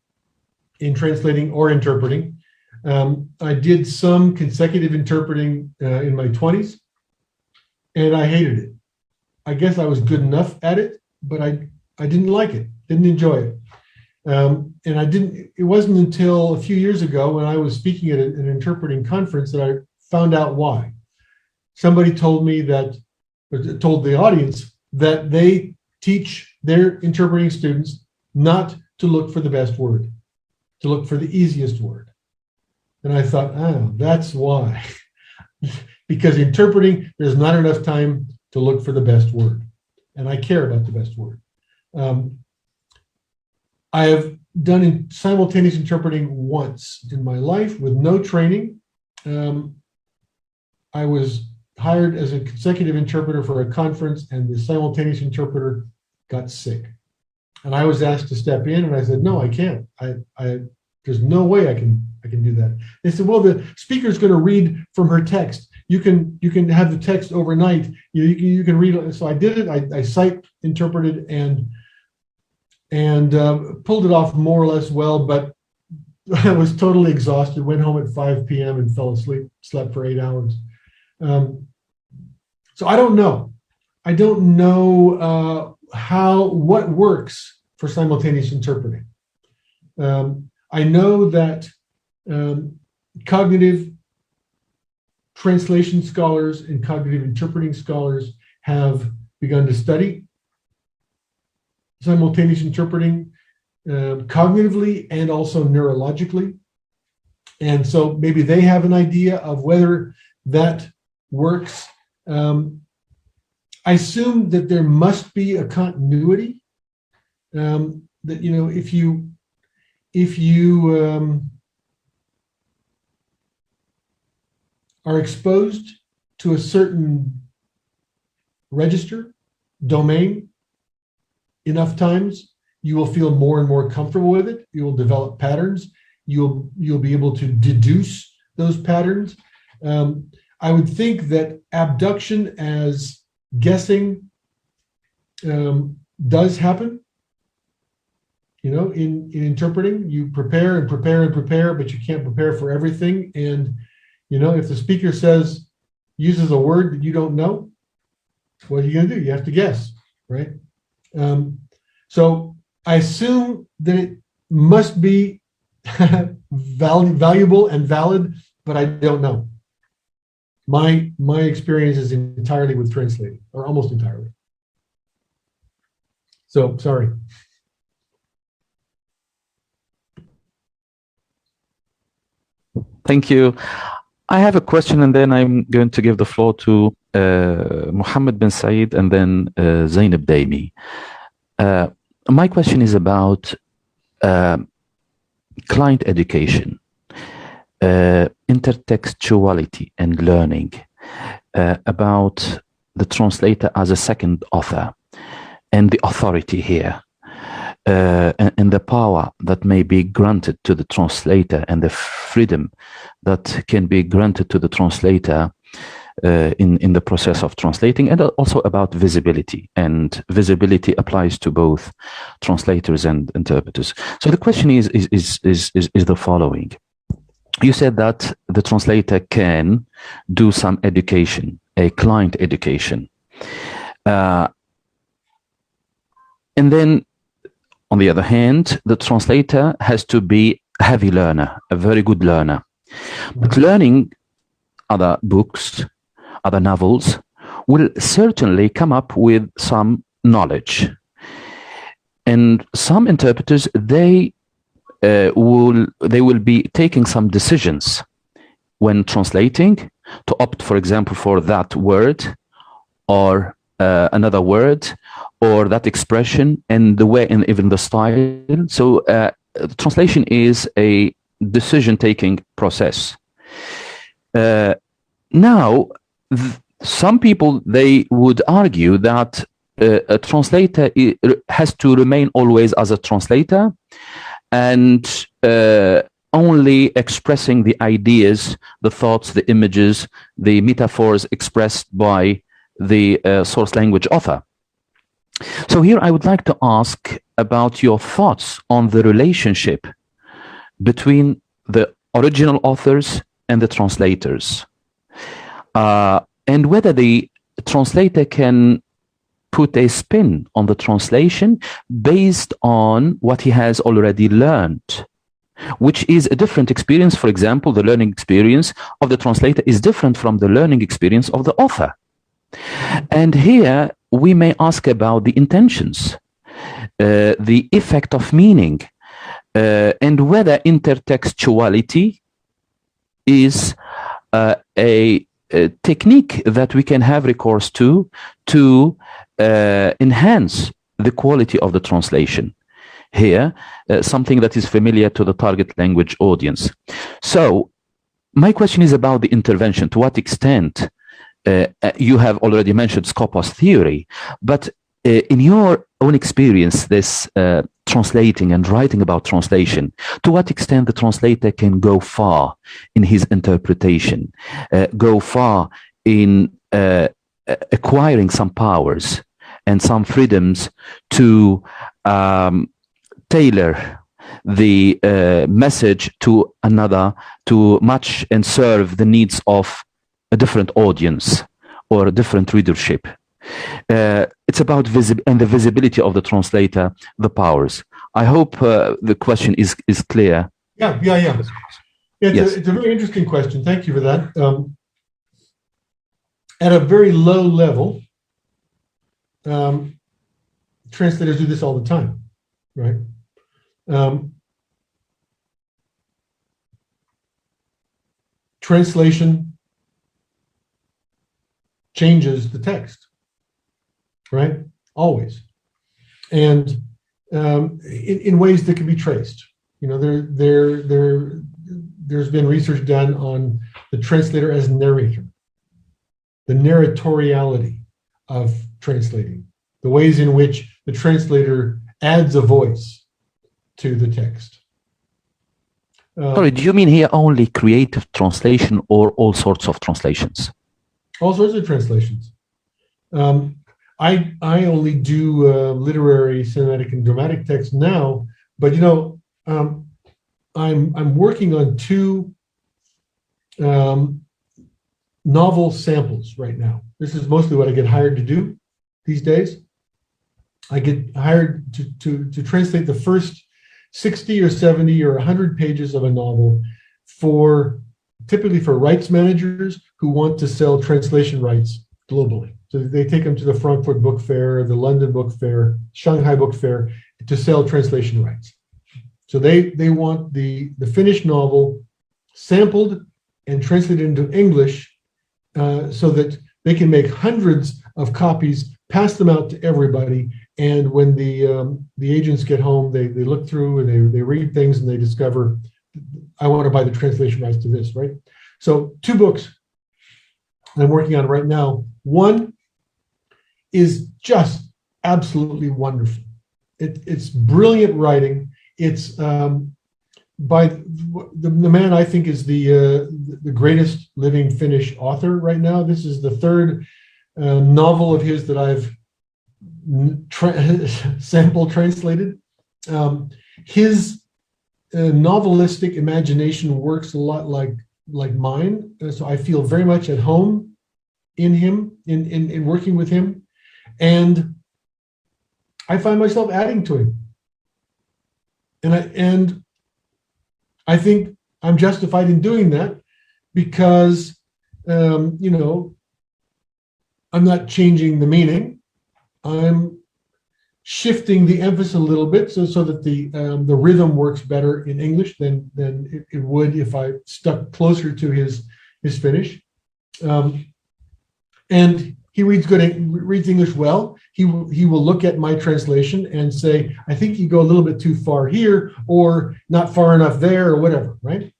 in translating or interpreting. I did some consecutive interpreting in my 20s, and I hated it. I guess I was good enough at it, but I didn't like it, didn't enjoy it. And it wasn't until a few years ago when I was speaking at an interpreting conference that I found out why. Somebody told me told the audience that they teach their interpreting students not to look for the best word, to look for the easiest word. And I thought, oh, that's why. Because interpreting, there's not enough time to look for the best word. And I care about the best word. I have done simultaneous interpreting once in my life with no training. I was hired as a consecutive interpreter for a conference, and the simultaneous interpreter got sick. And I was asked to step in, and I said, no, I can't. There's no way I can do that. They said, well, the speaker's going to read from her text. You can have the text overnight. You can read it. So I did it. I sight interpreted and pulled it off more or less well, but I was totally exhausted, went home at 5 p.m. and fell asleep, slept for 8 hours. So I don't know. I don't know what works for simultaneous interpreting. I know that cognitive translation scholars and cognitive interpreting scholars have begun to study simultaneous interpreting cognitively and also neurologically. And so maybe they have an idea of whether that works. I assume that there must be a continuity, that, if you are exposed to a certain register, domain, enough times, you will feel more and more comfortable with it. You will develop patterns. You'll be able to deduce those patterns. I would think that abduction as guessing does happen. In interpreting, you prepare and prepare and prepare, but you can't prepare for everything. And if the speaker uses a word that you don't know, what are you going to do? You have to guess, right? So I assume that it must be valuable and valid, but I don't know. my experience is entirely with translating, or almost entirely. So sorry. Thank you. I have a question, and then I'm going to give the floor to Mohammed bin Said and then Zainab Daimi. My question is about client education, intertextuality and learning, about the translator as a second author and the authority here, and the power that may be granted to the translator and the freedom that can be granted to the translator in the process of translating, and also about visibility. And visibility applies to both translators and interpreters. So the question is the following. You said that the translator can do some education, a client education. And then, on the other hand, the translator has to be a heavy learner, a very good learner. But learning other books, other novels, will certainly come up with some knowledge. And some interpreters, they will be taking some decisions when translating to opt, for example, for that word or another word or that expression and the way and even the style. So translation is a decision-taking process. Now, some people, they would argue that a translator has to remain always as a translator and only expressing the ideas, the thoughts, the images, the metaphors expressed by the source language author. So here I would like to ask about your thoughts on the relationship between the original authors and the translators, and whether the translator can put a spin on the translation based on what he has already learned, which is a different experience. For example, the learning experience of the translator is different from the learning experience of the author. And here we may ask about the intentions, the effect of meaning, and whether intertextuality is a technique that we can have recourse to enhance the quality of the translation. Here, something that is familiar to the target language audience. So my question is about the intervention. To what extent you have already mentioned Scopus theory, but in your own experience, this translating and writing about translation, to what extent the translator can go far in his interpretation, go far in acquiring some powers and some freedoms to tailor the message to another, to match and serve the needs of a different audience or a different readership. It's about the visibility of the translator, the powers. I hope the question is clear. Yeah. It's a very interesting question. Thank you for that. At a very low level, translators do this all the time, right? Translation changes the text, right? Always. And in ways that can be traced. You know, there's been research done on the translator as narrator, the narratoriality of translating, the ways in which the translator adds a voice to the text. Sorry, do you mean here only creative translation or all sorts of translations? All sorts of translations. I only do literary, cinematic, and dramatic text now, but you know, I'm working on two novel samples right now. This is mostly what I get hired to do these days. I get hired to translate the first 60 or 70 or 100 pages of a novel for typically for rights managers who want to sell translation rights globally. So they take them to the Frankfurt Book Fair, the London Book Fair, Shanghai Book Fair to sell translation rights. So they want the finished novel sampled and translated into English so that they can make hundreds of copies, pass them out to everybody, and when the agents get home, they look through and they read things and they discover, I want to buy the translation rights to this, right? So 2 books I'm working on right now. One is just absolutely wonderful. It's brilliant writing. It's by the man I think is the greatest living Finnish author right now. This is the 3rd novel of his that I've sample translated. His novelistic imagination works a lot like mine, so I feel very much at home in him, in working with him, and I find myself adding to him, and I think I'm justified in doing that because you know, I'm not changing the meaning. I'm shifting the emphasis a little bit so that the rhythm works better in English than it would if I stuck closer to his Finnish. And he reads English well. He will look at my translation and say, I think you go a little bit too far here, or not far enough there, or whatever, right?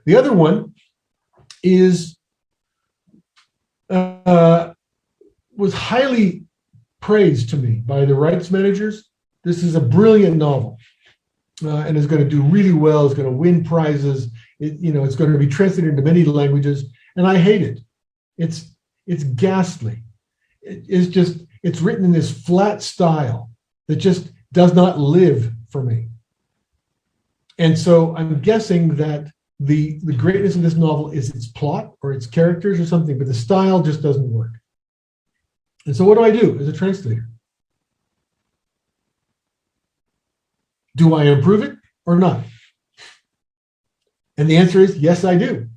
The other one is was highly praised to me by the rights managers. This is a brilliant novel, and is going to do really well. It's going to win prizes. It's going to be translated into many languages, and I hate it. It's ghastly. It's written in this flat style that just does not live for me. And so I'm guessing that the greatness of this novel is its plot or its characters or something, but the style just doesn't work. And so what do I do as a translator? Do I improve it or not? And the answer is yes, I do.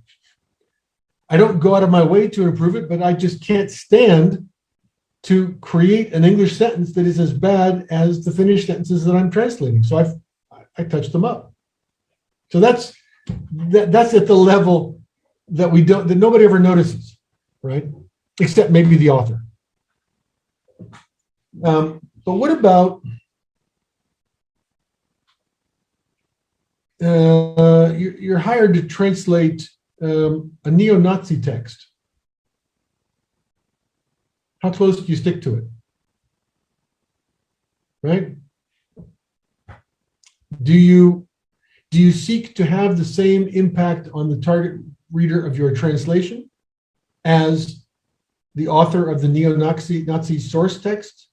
I don't go out of my way to improve it, but I just can't stand to create an English sentence that is as bad as the Finnish sentences that I'm translating. So I touch them up. So that's at the level that nobody ever notices, right? Except maybe the author. But what about you're hired to translate a neo-Nazi text? How close do you stick to it? Right? Do you seek to have the same impact on the target reader of your translation as the author of the neo-Nazi source text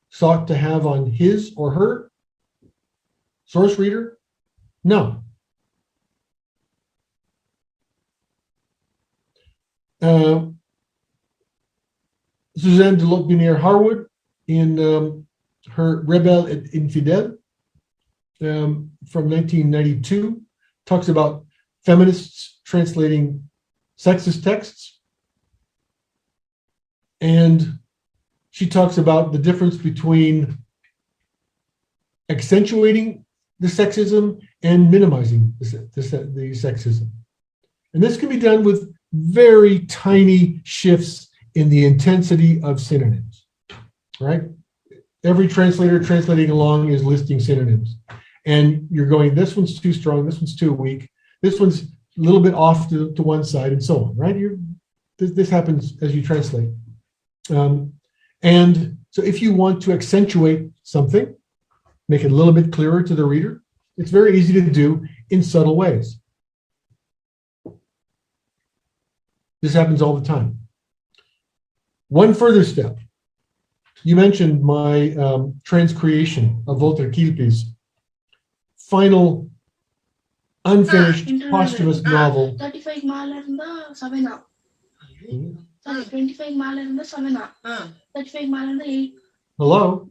sought to have on his or her source reader? No. Suzanne de Lotbinière Harwood in her Rebel et Infidèle from 1992 talks about feminists translating sexist texts. And she talks about the difference between accentuating the sexism and minimizing the sexism. And this can be done with very tiny shifts in the intensity of synonyms, right? Every translator translating along is listing synonyms. And you're going, this one's too strong, this one's too weak, this one's a little bit off to one side, and so on, right? This happens as you translate. And so if you want to accentuate something, make it a little bit clearer to the reader, it's very easy to do in subtle ways. This happens all the time. One further step. You mentioned my transcreation of Walter Kilpi's final unfinished posthumous novel. 35 Hello?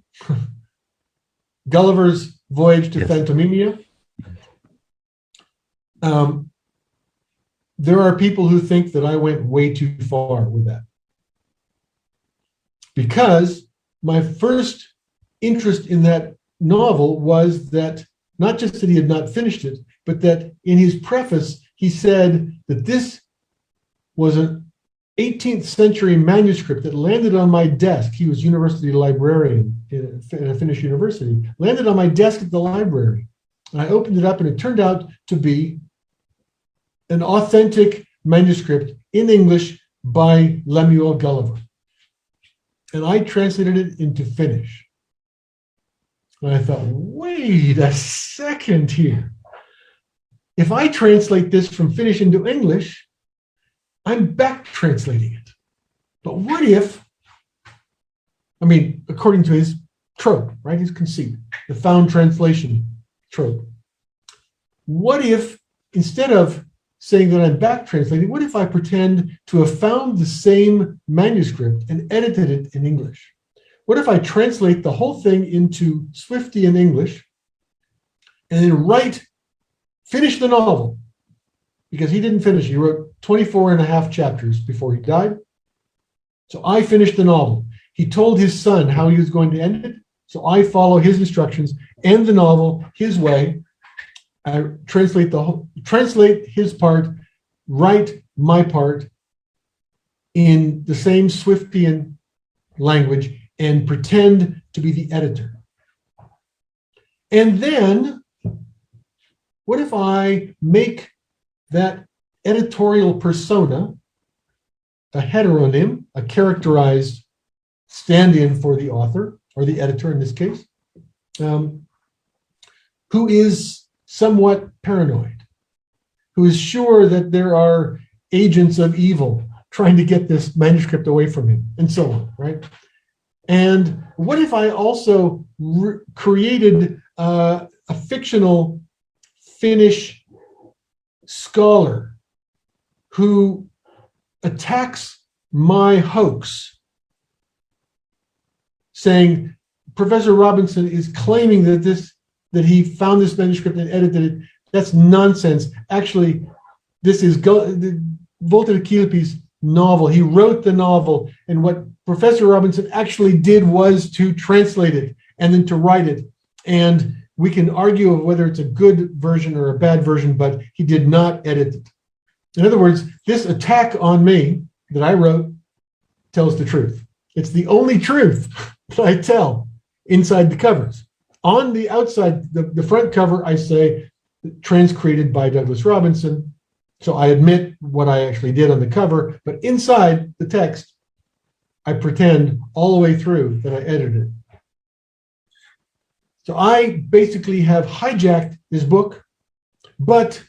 Gulliver's Voyage to Phantomimia. there are people who think that I went way too far with that. Because my first interest in that novel was that not just that he had not finished it, but that in his preface, he said that this was an 18th century manuscript that landed on my desk. He was university librarian at a Finnish university, landed on my desk at the library. And I opened it up and it turned out to be an authentic manuscript in English by Lemuel Gulliver. And I translated it into Finnish. And I thought, wait a second here. If I translate this from Finnish into English, I'm back translating it. But what if, I mean, according to his trope, right, his conceit, the found translation trope, what if instead of saying that I'm back translating, what if I pretend to have found the same manuscript and edited it in English? What if I translate the whole thing into Swiftian English and then finish the novel? Because he didn't finish. He wrote 24 and a half chapters before he died. So I finished the novel. He told his son how he was going to end it. So I follow his instructions, end the novel his way. I translate his part, write my part in the same Swiftian language and pretend to be the editor. And then, what if I make that editorial persona a heteronym, a characterized stand-in for the author, or the editor in this case, who is somewhat paranoid, who is sure that there are agents of evil trying to get this manuscript away from him, and so on, right? And what if I also created a fictional Finnish scholar who attacks my hoax, saying Professor Robinson is claiming that he found this manuscript and edited it. That's nonsense. Actually, this is Volta de Kilpi's novel. He wrote the novel, and what Professor Robinson actually did was to translate it and then to write it. And we can argue of whether it's a good version or a bad version, but he did not edit it. In other words, this attack on me that I wrote tells the truth. It's the only truth that I tell inside the covers. On the outside, the front cover, I say, transcreated by Douglas Robinson. So I admit what I actually did on the cover, but inside the text, I pretend all the way through that I edited it. So I basically have hijacked his book, but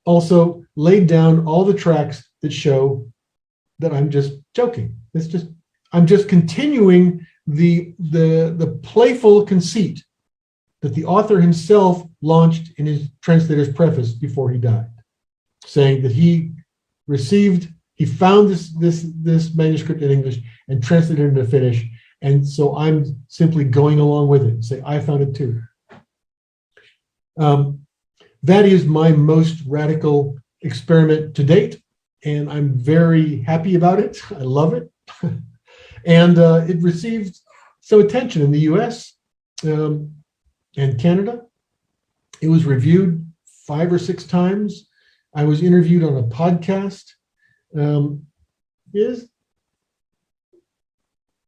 also laid down all the tracks that show that I'm just joking. I'm just continuing the playful conceit that the author himself launched in his translator's preface before he died, saying that he found this manuscript in English and translated it into Finnish, and so I'm simply going along with it and say, I found it too. That is my most radical experiment to date, and I'm very happy about it. I love it. And it received some attention in the US and Canada. It was reviewed 5 or 6 times. I was interviewed on a podcast.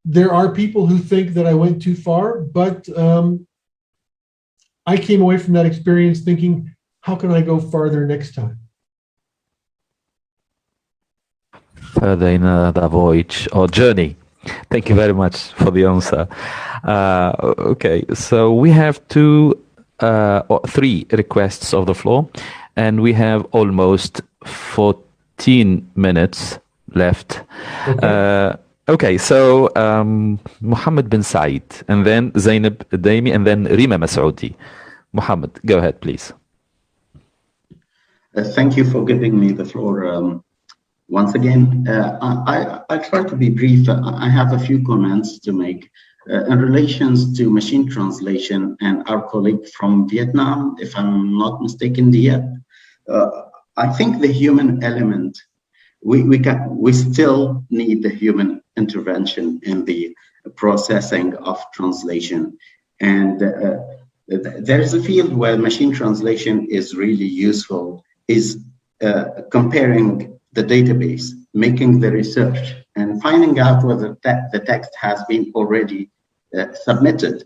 There are people who think that I went too far, but I came away from that experience thinking, how can I go farther next time? Further in the voyage or journey. Thank you very much for the answer. Okay, so we have 2 or 3 requests of the floor, and we have almost 14 minutes left. Okay, so Mohammed bin Said, and then Zainab Daimi, and then Rima Masoudi. Mohammed, go ahead, please. Thank you for giving me the floor. Once again, I try to be brief. I have a few comments to make in relations to machine translation and our colleague from Vietnam, if I'm not mistaken, Diep. I think the human element, we still need the human intervention in the processing of translation. And there is a field where machine translation is really useful, is comparing the database, making the research, and finding out whether the text has been already submitted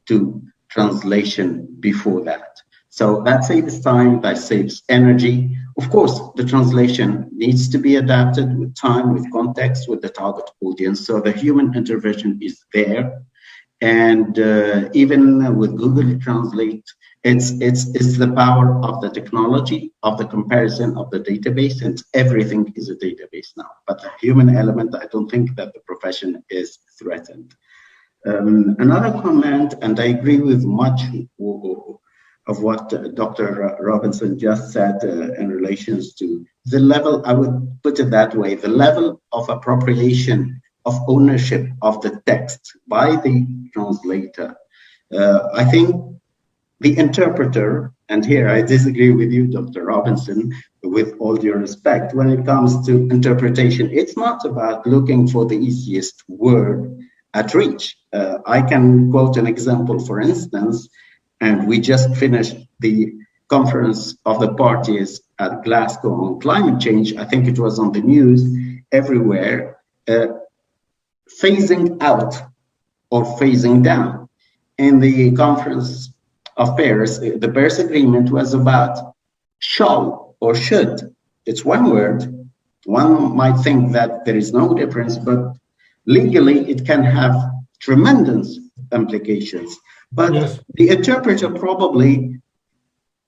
to translation before that. So that saves time, that saves energy. Of course, the translation needs to be adapted with time, with context, with the target audience. So the human intervention is there. And even with Google Translate, it's the power of the technology, of the comparison of the database, and everything is a database now. But the human element, I don't think that the profession is threatened. Another comment, and I agree with much of what Dr. Robinson just said in relations to the level, I would put it that way, the level of appropriation of ownership of the text by the translator. I think the interpreter, and here I disagree with you, Dr. Robinson, with all due respect, when it comes to interpretation, it's not about looking for the easiest word at reach. I can quote an example, for instance, and we just finished the conference of the parties at Glasgow on climate change. I think it was on the news everywhere, phasing out or phasing down. In the conference of Paris, the Paris Agreement was about shall or should. It's one word. One might think that there is no difference, but legally it can have tremendous implications. But yes, the interpreter probably,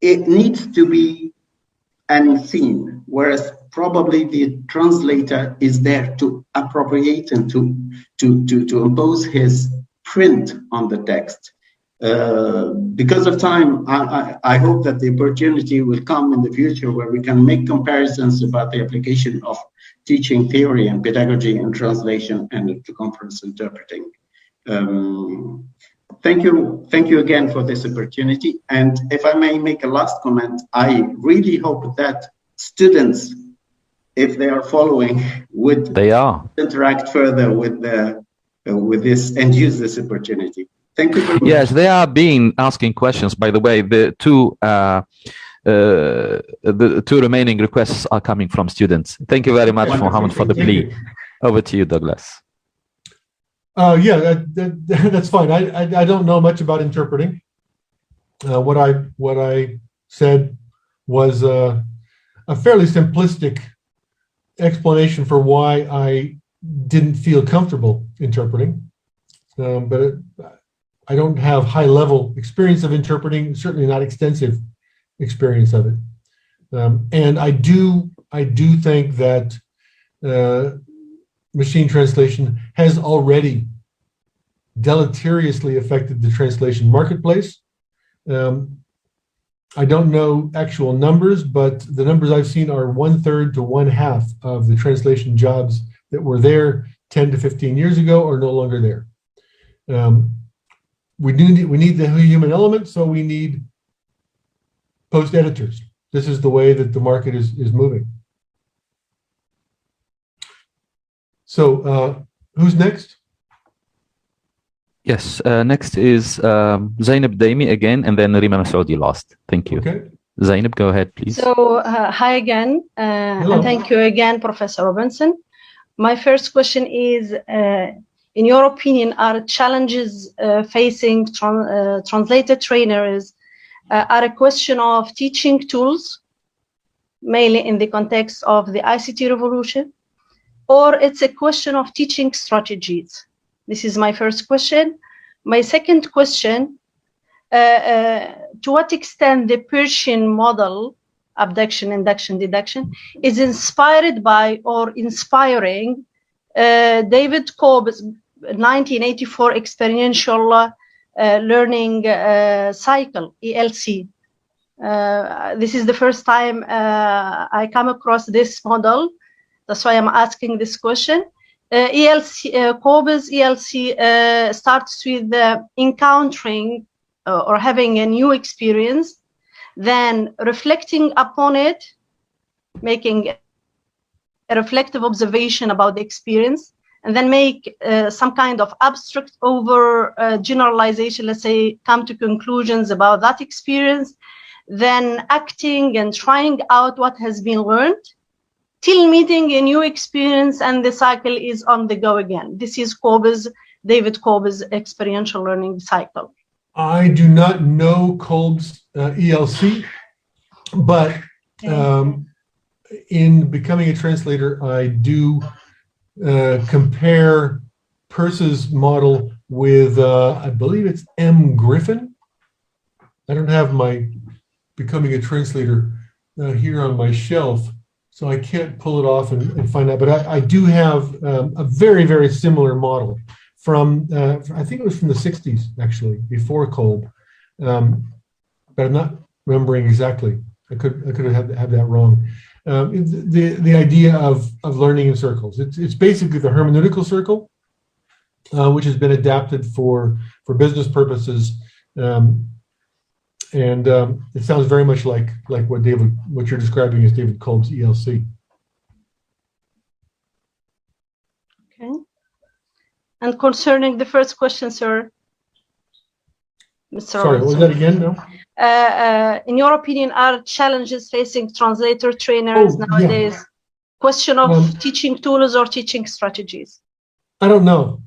it needs to be unseen, whereas probably the translator is there to appropriate and to impose his print on the text. Because of time, I hope that the opportunity will come in the future where we can make comparisons about the application of teaching theory and pedagogy and translation and conference interpreting. Thank you again for this opportunity. And if I may make a last comment, I really hope that students, if they are following, would interact further with this and use this opportunity. Thank you very much. Yes, they are being asking questions. By the way, the two remaining requests are coming from students. Thank you very much, Mohammed, for the plea. Over to you, Douglas. Yeah, that's fine. I don't know much about interpreting. What I said was a fairly simplistic explanation for why I didn't feel comfortable interpreting. But I don't have high-level experience of interpreting, certainly not extensive experience of it. And I do think that machine translation has already deleteriously affected the translation marketplace. I don't know actual numbers, but the numbers I've seen are 1/3 to 1/2 of the translation jobs that were there 10 to 15 years ago are no longer there. We need the human element, so we need post editors. This is the way that the market is moving. So who's next? Yes, next is Zainab Daimi again, and then Rima Masoudi last. Thank you. Okay. Zainab, go ahead, please. So hi again, and thank you again, Professor Robinson. My first question is, in your opinion, are challenges facing translator trainers are a question of teaching tools, mainly in the context of the ICT revolution, or it's a question of teaching strategies? This is my first question. My second question, to what extent the Persian model, abduction, induction, deduction, is inspired by or inspiring David Cobb's 1984 experiential learning cycle, ELC. This is the first time I come across this model. That's why I'm asking this question. Cobb's ELC starts with encountering or having a new experience, then reflecting upon it, making a reflective observation about the experience, and then make some kind of abstract over generalization, let's say, come to conclusions about that experience, then acting and trying out what has been learned till meeting a new experience, and the cycle is on the go again. This is David Kolb's experiential learning cycle. I do not know Kolb's ELC, but in becoming a translator, I do compare Peirce's model with, I believe it's M. Griffin. I don't have my becoming a translator here on my shelf, so I can't pull it off and find out. But I do have a very, very similar model from, I think it was from the 60s, actually, before Kolb. But I'm not remembering exactly. I could have that wrong. The idea of learning in circles. It's basically the hermeneutical circle, which has been adapted for business purposes. And it sounds very much like what you're describing as David Kolb's ELC. Okay. And concerning the first question, sir, Mr. Sorry, what was that again? No. In your opinion, are challenges facing translator trainers nowadays? Yeah. Question of teaching tools or teaching strategies? I don't know.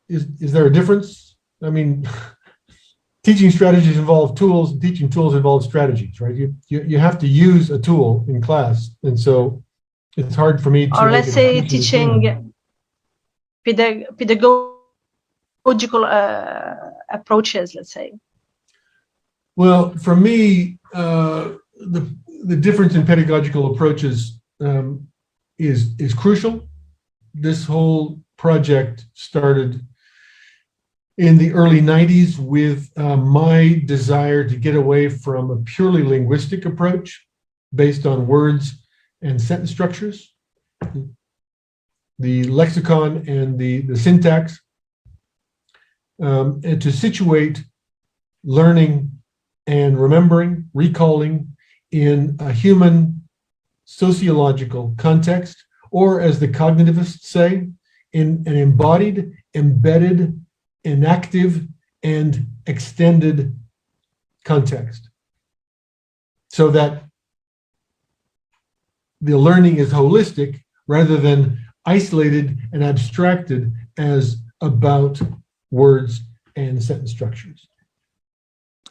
Is there a difference? I mean, teaching strategies involve tools, and teaching tools involve strategies, right? You have to use a tool in class, and so it's hard for me to. Or let's say teaching pedagogical approaches, let's say. Well, for me, the difference in pedagogical approaches is crucial. This whole project started in the early 90s with my desire to get away from a purely linguistic approach based on words and sentence structures, the lexicon and the syntax, and to situate learning and remembering, recalling in a human sociological context, or as the cognitivists say, in an embodied, embedded, enactive, and extended context, so that the learning is holistic rather than isolated and abstracted as about words and sentence structures.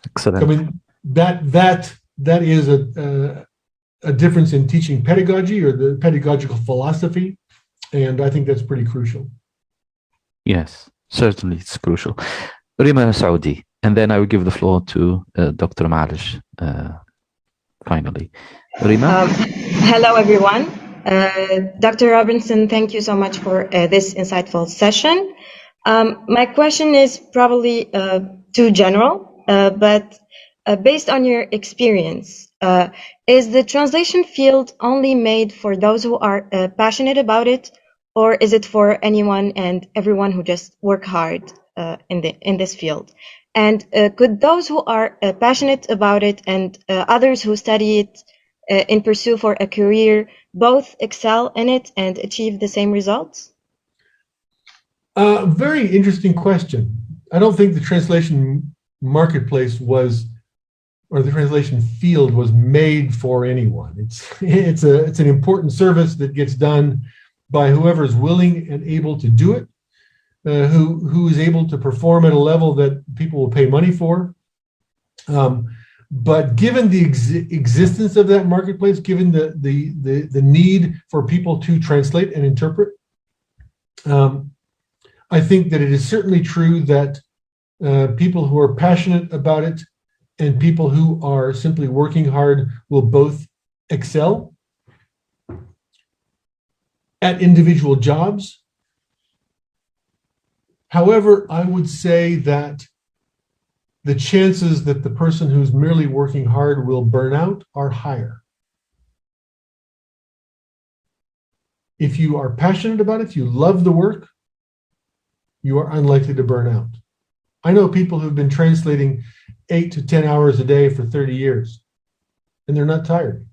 Excellent. I mean, that is a difference in teaching pedagogy or the pedagogical philosophy, and I think that's pretty crucial. Yes, certainly it's crucial. Rima Saudi, and then I will give the floor to Dr. Malish finally. Rima? Hello, everyone. Dr. Robinson, thank you so much for this insightful session. My question is probably too general, but based on your experience, is the translation field only made for those who are passionate about it, or is it for anyone and everyone who just work hard in this field? And could those who are passionate about it and others who study it in pursuit for a career both excel in it and achieve the same results? Very interesting question. I don't think the translation marketplace or the translation field was made for anyone. It's an important service that gets done by whoever is willing and able to do it, who is able to perform at a level that people will pay money for. But given the existence of that marketplace, given the need for people to translate and interpret, I think that it is certainly true that people who are passionate about it and people who are simply working hard will both excel at individual jobs. However, I would say that the chances that the person who's merely working hard will burn out are higher. If you are passionate about it, if you love the work, you are unlikely to burn out. I know people who've been translating 8 to 10 hours a day for 30 years, and they're not tired.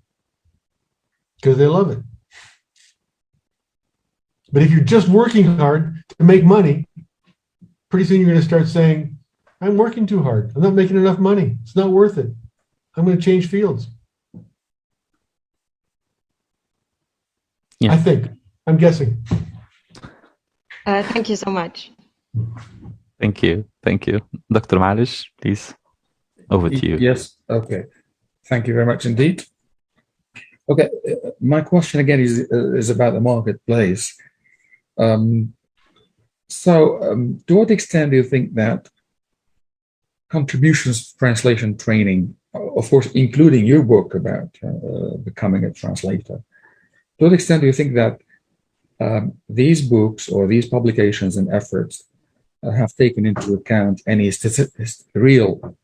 because they love it. But if you're just working hard to make money, pretty soon you're going to start saying, I'm working too hard. I'm not making enough money. It's not worth it. I'm going to change fields. Yeah. I think. I'm guessing. Thank you so much. Thank you. Thank you. Dr. Malish, please. Over to you. Yes. Okay. Thank you very much indeed. Okay. My question again is about the marketplace. To what extent do you think that contributions to translation training, of course, including your book about becoming a translator, to what extent do you think that these books or these publications and efforts have taken into account any statistical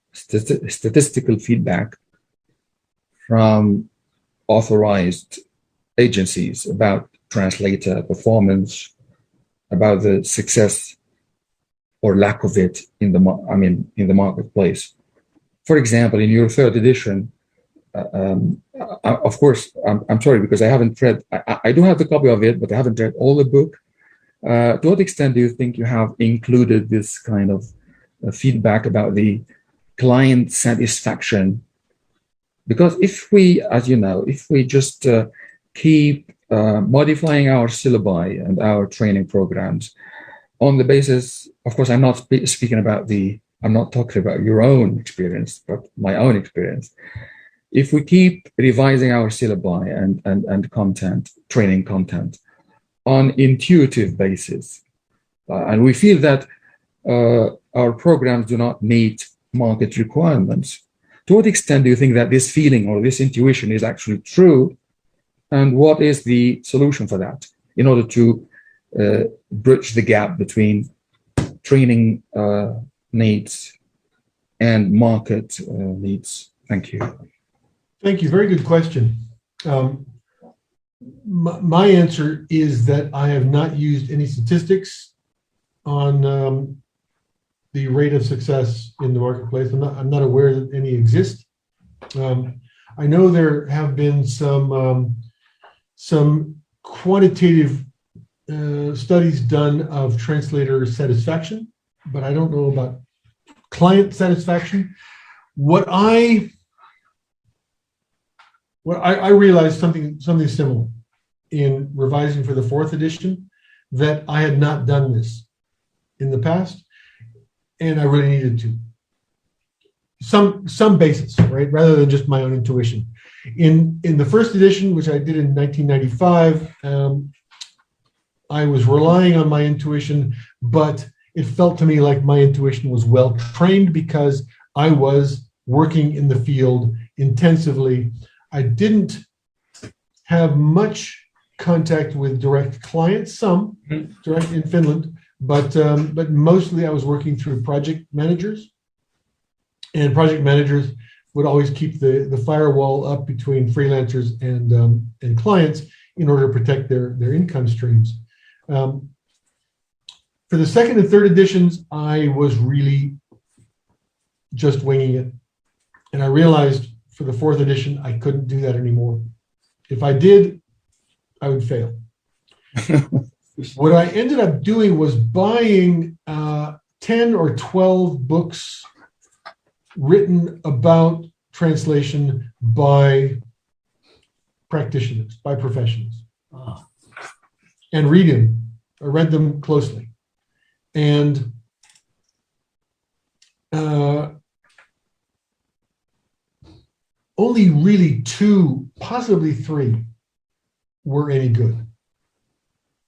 feedback from authorized agencies about translator performance, about the success or lack of it in the marketplace? For example, in your third edition, of course, I'm sorry because I haven't read. I do have the copy of it, but I haven't read all the book. To what extent do you think you have included this kind of feedback about the client satisfaction? Because if we, as you know, if we just keep modifying our syllabi and our training programs on the basis, of course, I'm not speaking about I'm not talking about your own experience, but my own experience. If we keep revising our syllabi and content, training content, on intuitive basis, and we feel that our programs do not meet market requirements, to what extent do you think that this feeling or this intuition is actually true? And what is the solution for that in order to bridge the gap between training needs and market needs? Thank you. Thank you. Very good question. My answer is that I have not used any statistics on the rate of success in the marketplace. I'm not aware that any exist. I know there have been some quantitative studies done of translator satisfaction, but I don't know about client satisfaction. I realized something similar in revising for the fourth edition, that I had not done this in the past, and I really needed to. Some basis, right, rather than just my own intuition. In the first edition, which I did in 1995, I was relying on my intuition, but it felt to me like my intuition was well trained because I was working in the field intensively. I didn't have much contact with direct clients, some direct in Finland, but mostly I was working through project managers, and project managers would always keep the firewall up between freelancers and clients in order to protect their income streams. For the second and third editions, I was really just winging it, and I realized for the fourth edition, I couldn't do that anymore. If I did, I would fail. What I ended up doing was buying 10 or 12 books written about translation by practitioners, by professionals, and I read them closely. And only really 2, possibly 3 were any good.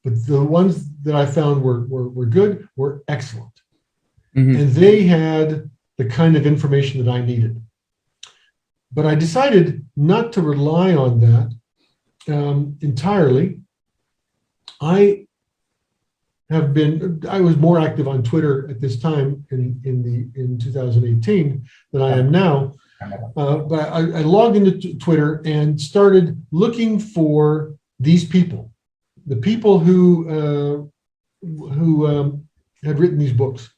But the ones that I found were good, were excellent. Mm-hmm. And they had the kind of information that I needed. But I decided not to rely on that entirely. I was more active on Twitter at this time in 2018 than I am now. But I logged into Twitter and started looking for these people, the people who had written these books,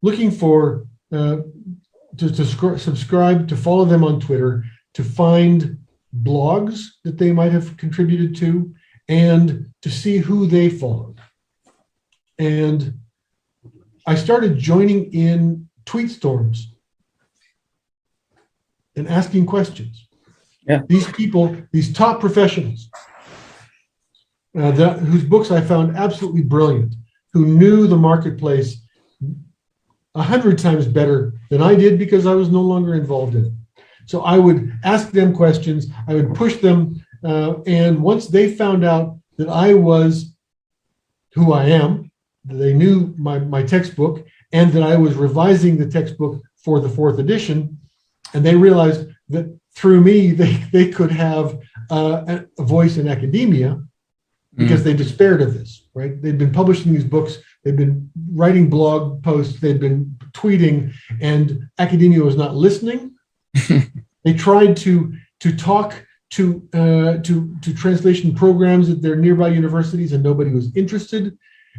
looking for to subscribe, to follow them on Twitter, to find blogs that they might have contributed to and to see who they followed. And I started joining in tweet storms and asking questions. Yeah. These people, these top professionals, whose books I found absolutely brilliant, who knew the marketplace 100 times better than I did because I was no longer involved in it. So I would ask them questions, I would push them, and once they found out that I was who I am, that they knew my textbook, and that I was revising the textbook for the 4th edition, and they realized that through me, they could have a voice in academia because they despaired of this, right? They'd been publishing these books, they'd been writing blog posts, they'd been tweeting, and academia was not listening. They tried to talk to translation programs at their nearby universities, and nobody was interested.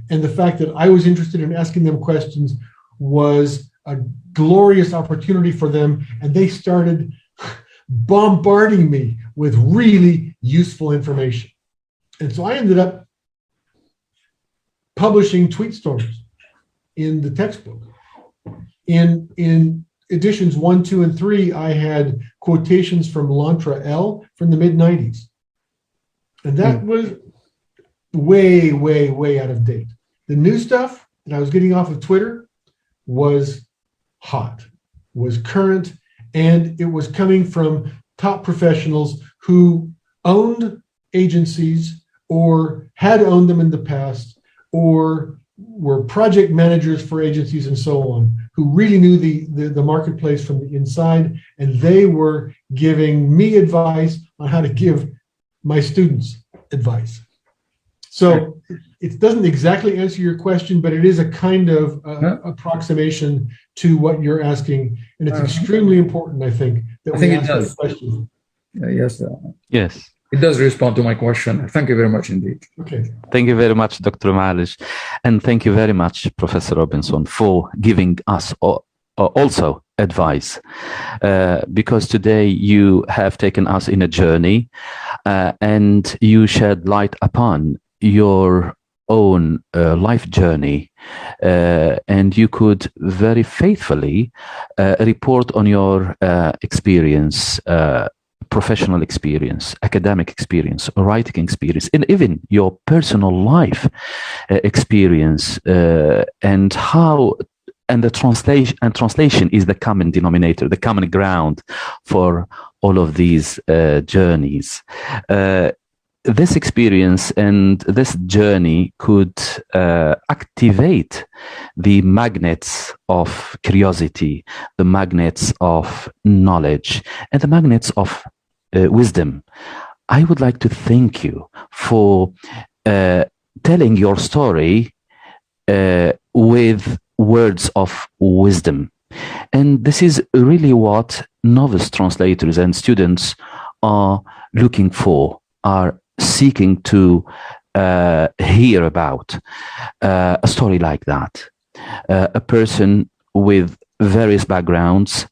And the fact that I was interested in asking them questions was a glorious opportunity for them, and they started bombarding me with really useful information. And so I ended up publishing tweet storms in the textbook. In editions 1, 2, and 3, I had quotations from Lantra L from the mid-90s. And that was way, way, way out of date. The new stuff that I was getting off of Twitter was hot, was current, and it was coming from top professionals who owned agencies or had owned them in the past, or were project managers for agencies and so on, who really knew the marketplace from the inside, and they were giving me advice on how to give my students advice. So it doesn't exactly answer your question, but it is a kind of approximation to what you're asking, and it's extremely important, I think, that we ask that question. Yes. Yes. It does respond to my question. Thank you very much indeed. Okay. Thank you very much, Dr. Malish. And thank you very much, Professor Robinson, for giving us also advice. Because today you have taken us in a journey and you shed light upon your own life journey, and you could very faithfully report on your experience, professional experience, academic experience, writing experience, and even your personal life experience, and how, and the translation is the common denominator, the common ground for all of these journeys. This experience and this journey could activate the magnets of curiosity, the magnets of knowledge, and the magnets of wisdom. I would like to thank you for telling your story with words of wisdom. And this is really what novice translators and students are looking for, are seeking to hear about a story like that. A person with various backgrounds,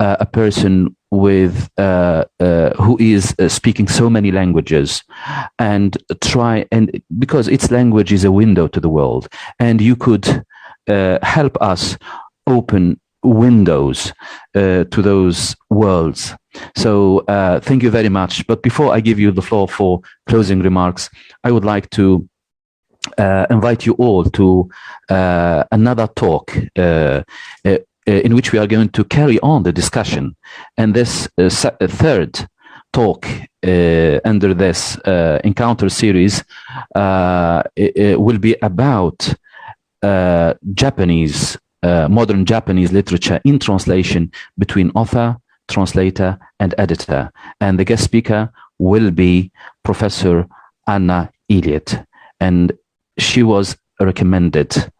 a person with who is speaking so many languages, and because its language is a window to the world, and you could help us open windows to those worlds. So thank you very much. But before I give you the floor for closing remarks, I would like to invite you all to another talk in which we are going to carry on the discussion. And this third talk under this encounter series will be about Japanese, modern Japanese literature in translation between author, translator, and editor. And the guest speaker will be Professor Anna Elliott. And she was recommended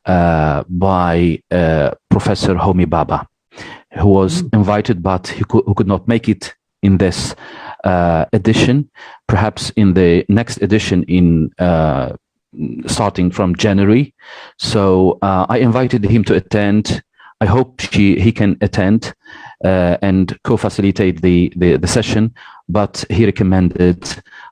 by Professor Homi Baba, who was invited, but who could not make it in this edition. Perhaps in the next edition in starting from January. So I invited him to attend. I hope he can attend and co-facilitate the session. but he recommended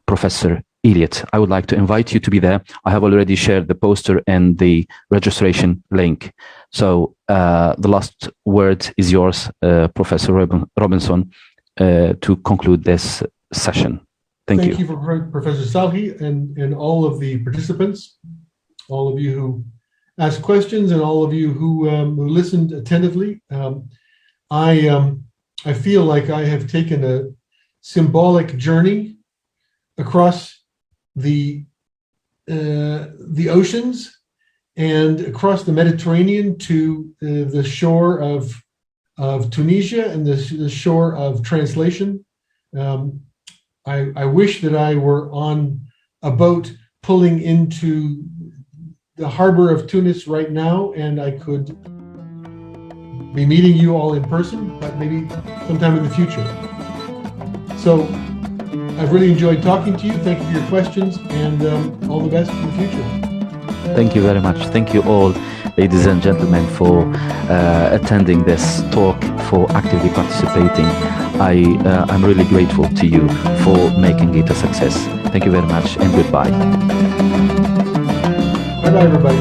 Professor Elliot. I would like to invite you to be there. I have already shared the poster and the registration link. So the last word is yours, Professor Robinson, to conclude this session. Thank you. Thank you for Professor Salhi and all of the participants, all of you who asked questions and all of you who listened attentively. I feel like I have taken a symbolic journey across the oceans and across the Mediterranean to the shore of Tunisia and the shore of translation. I wish that I were on a boat pulling into the harbor of Tunis right now, and I could be meeting you all in person, but maybe sometime in the future. So I've really enjoyed talking to you. Thank you for your questions, and all the best in the future. Thank you very much. Thank you all, ladies and gentlemen, for attending this talk, for actively participating. I'm really grateful to you for making it a success. Thank you very much, and goodbye. Bye-bye, everybody.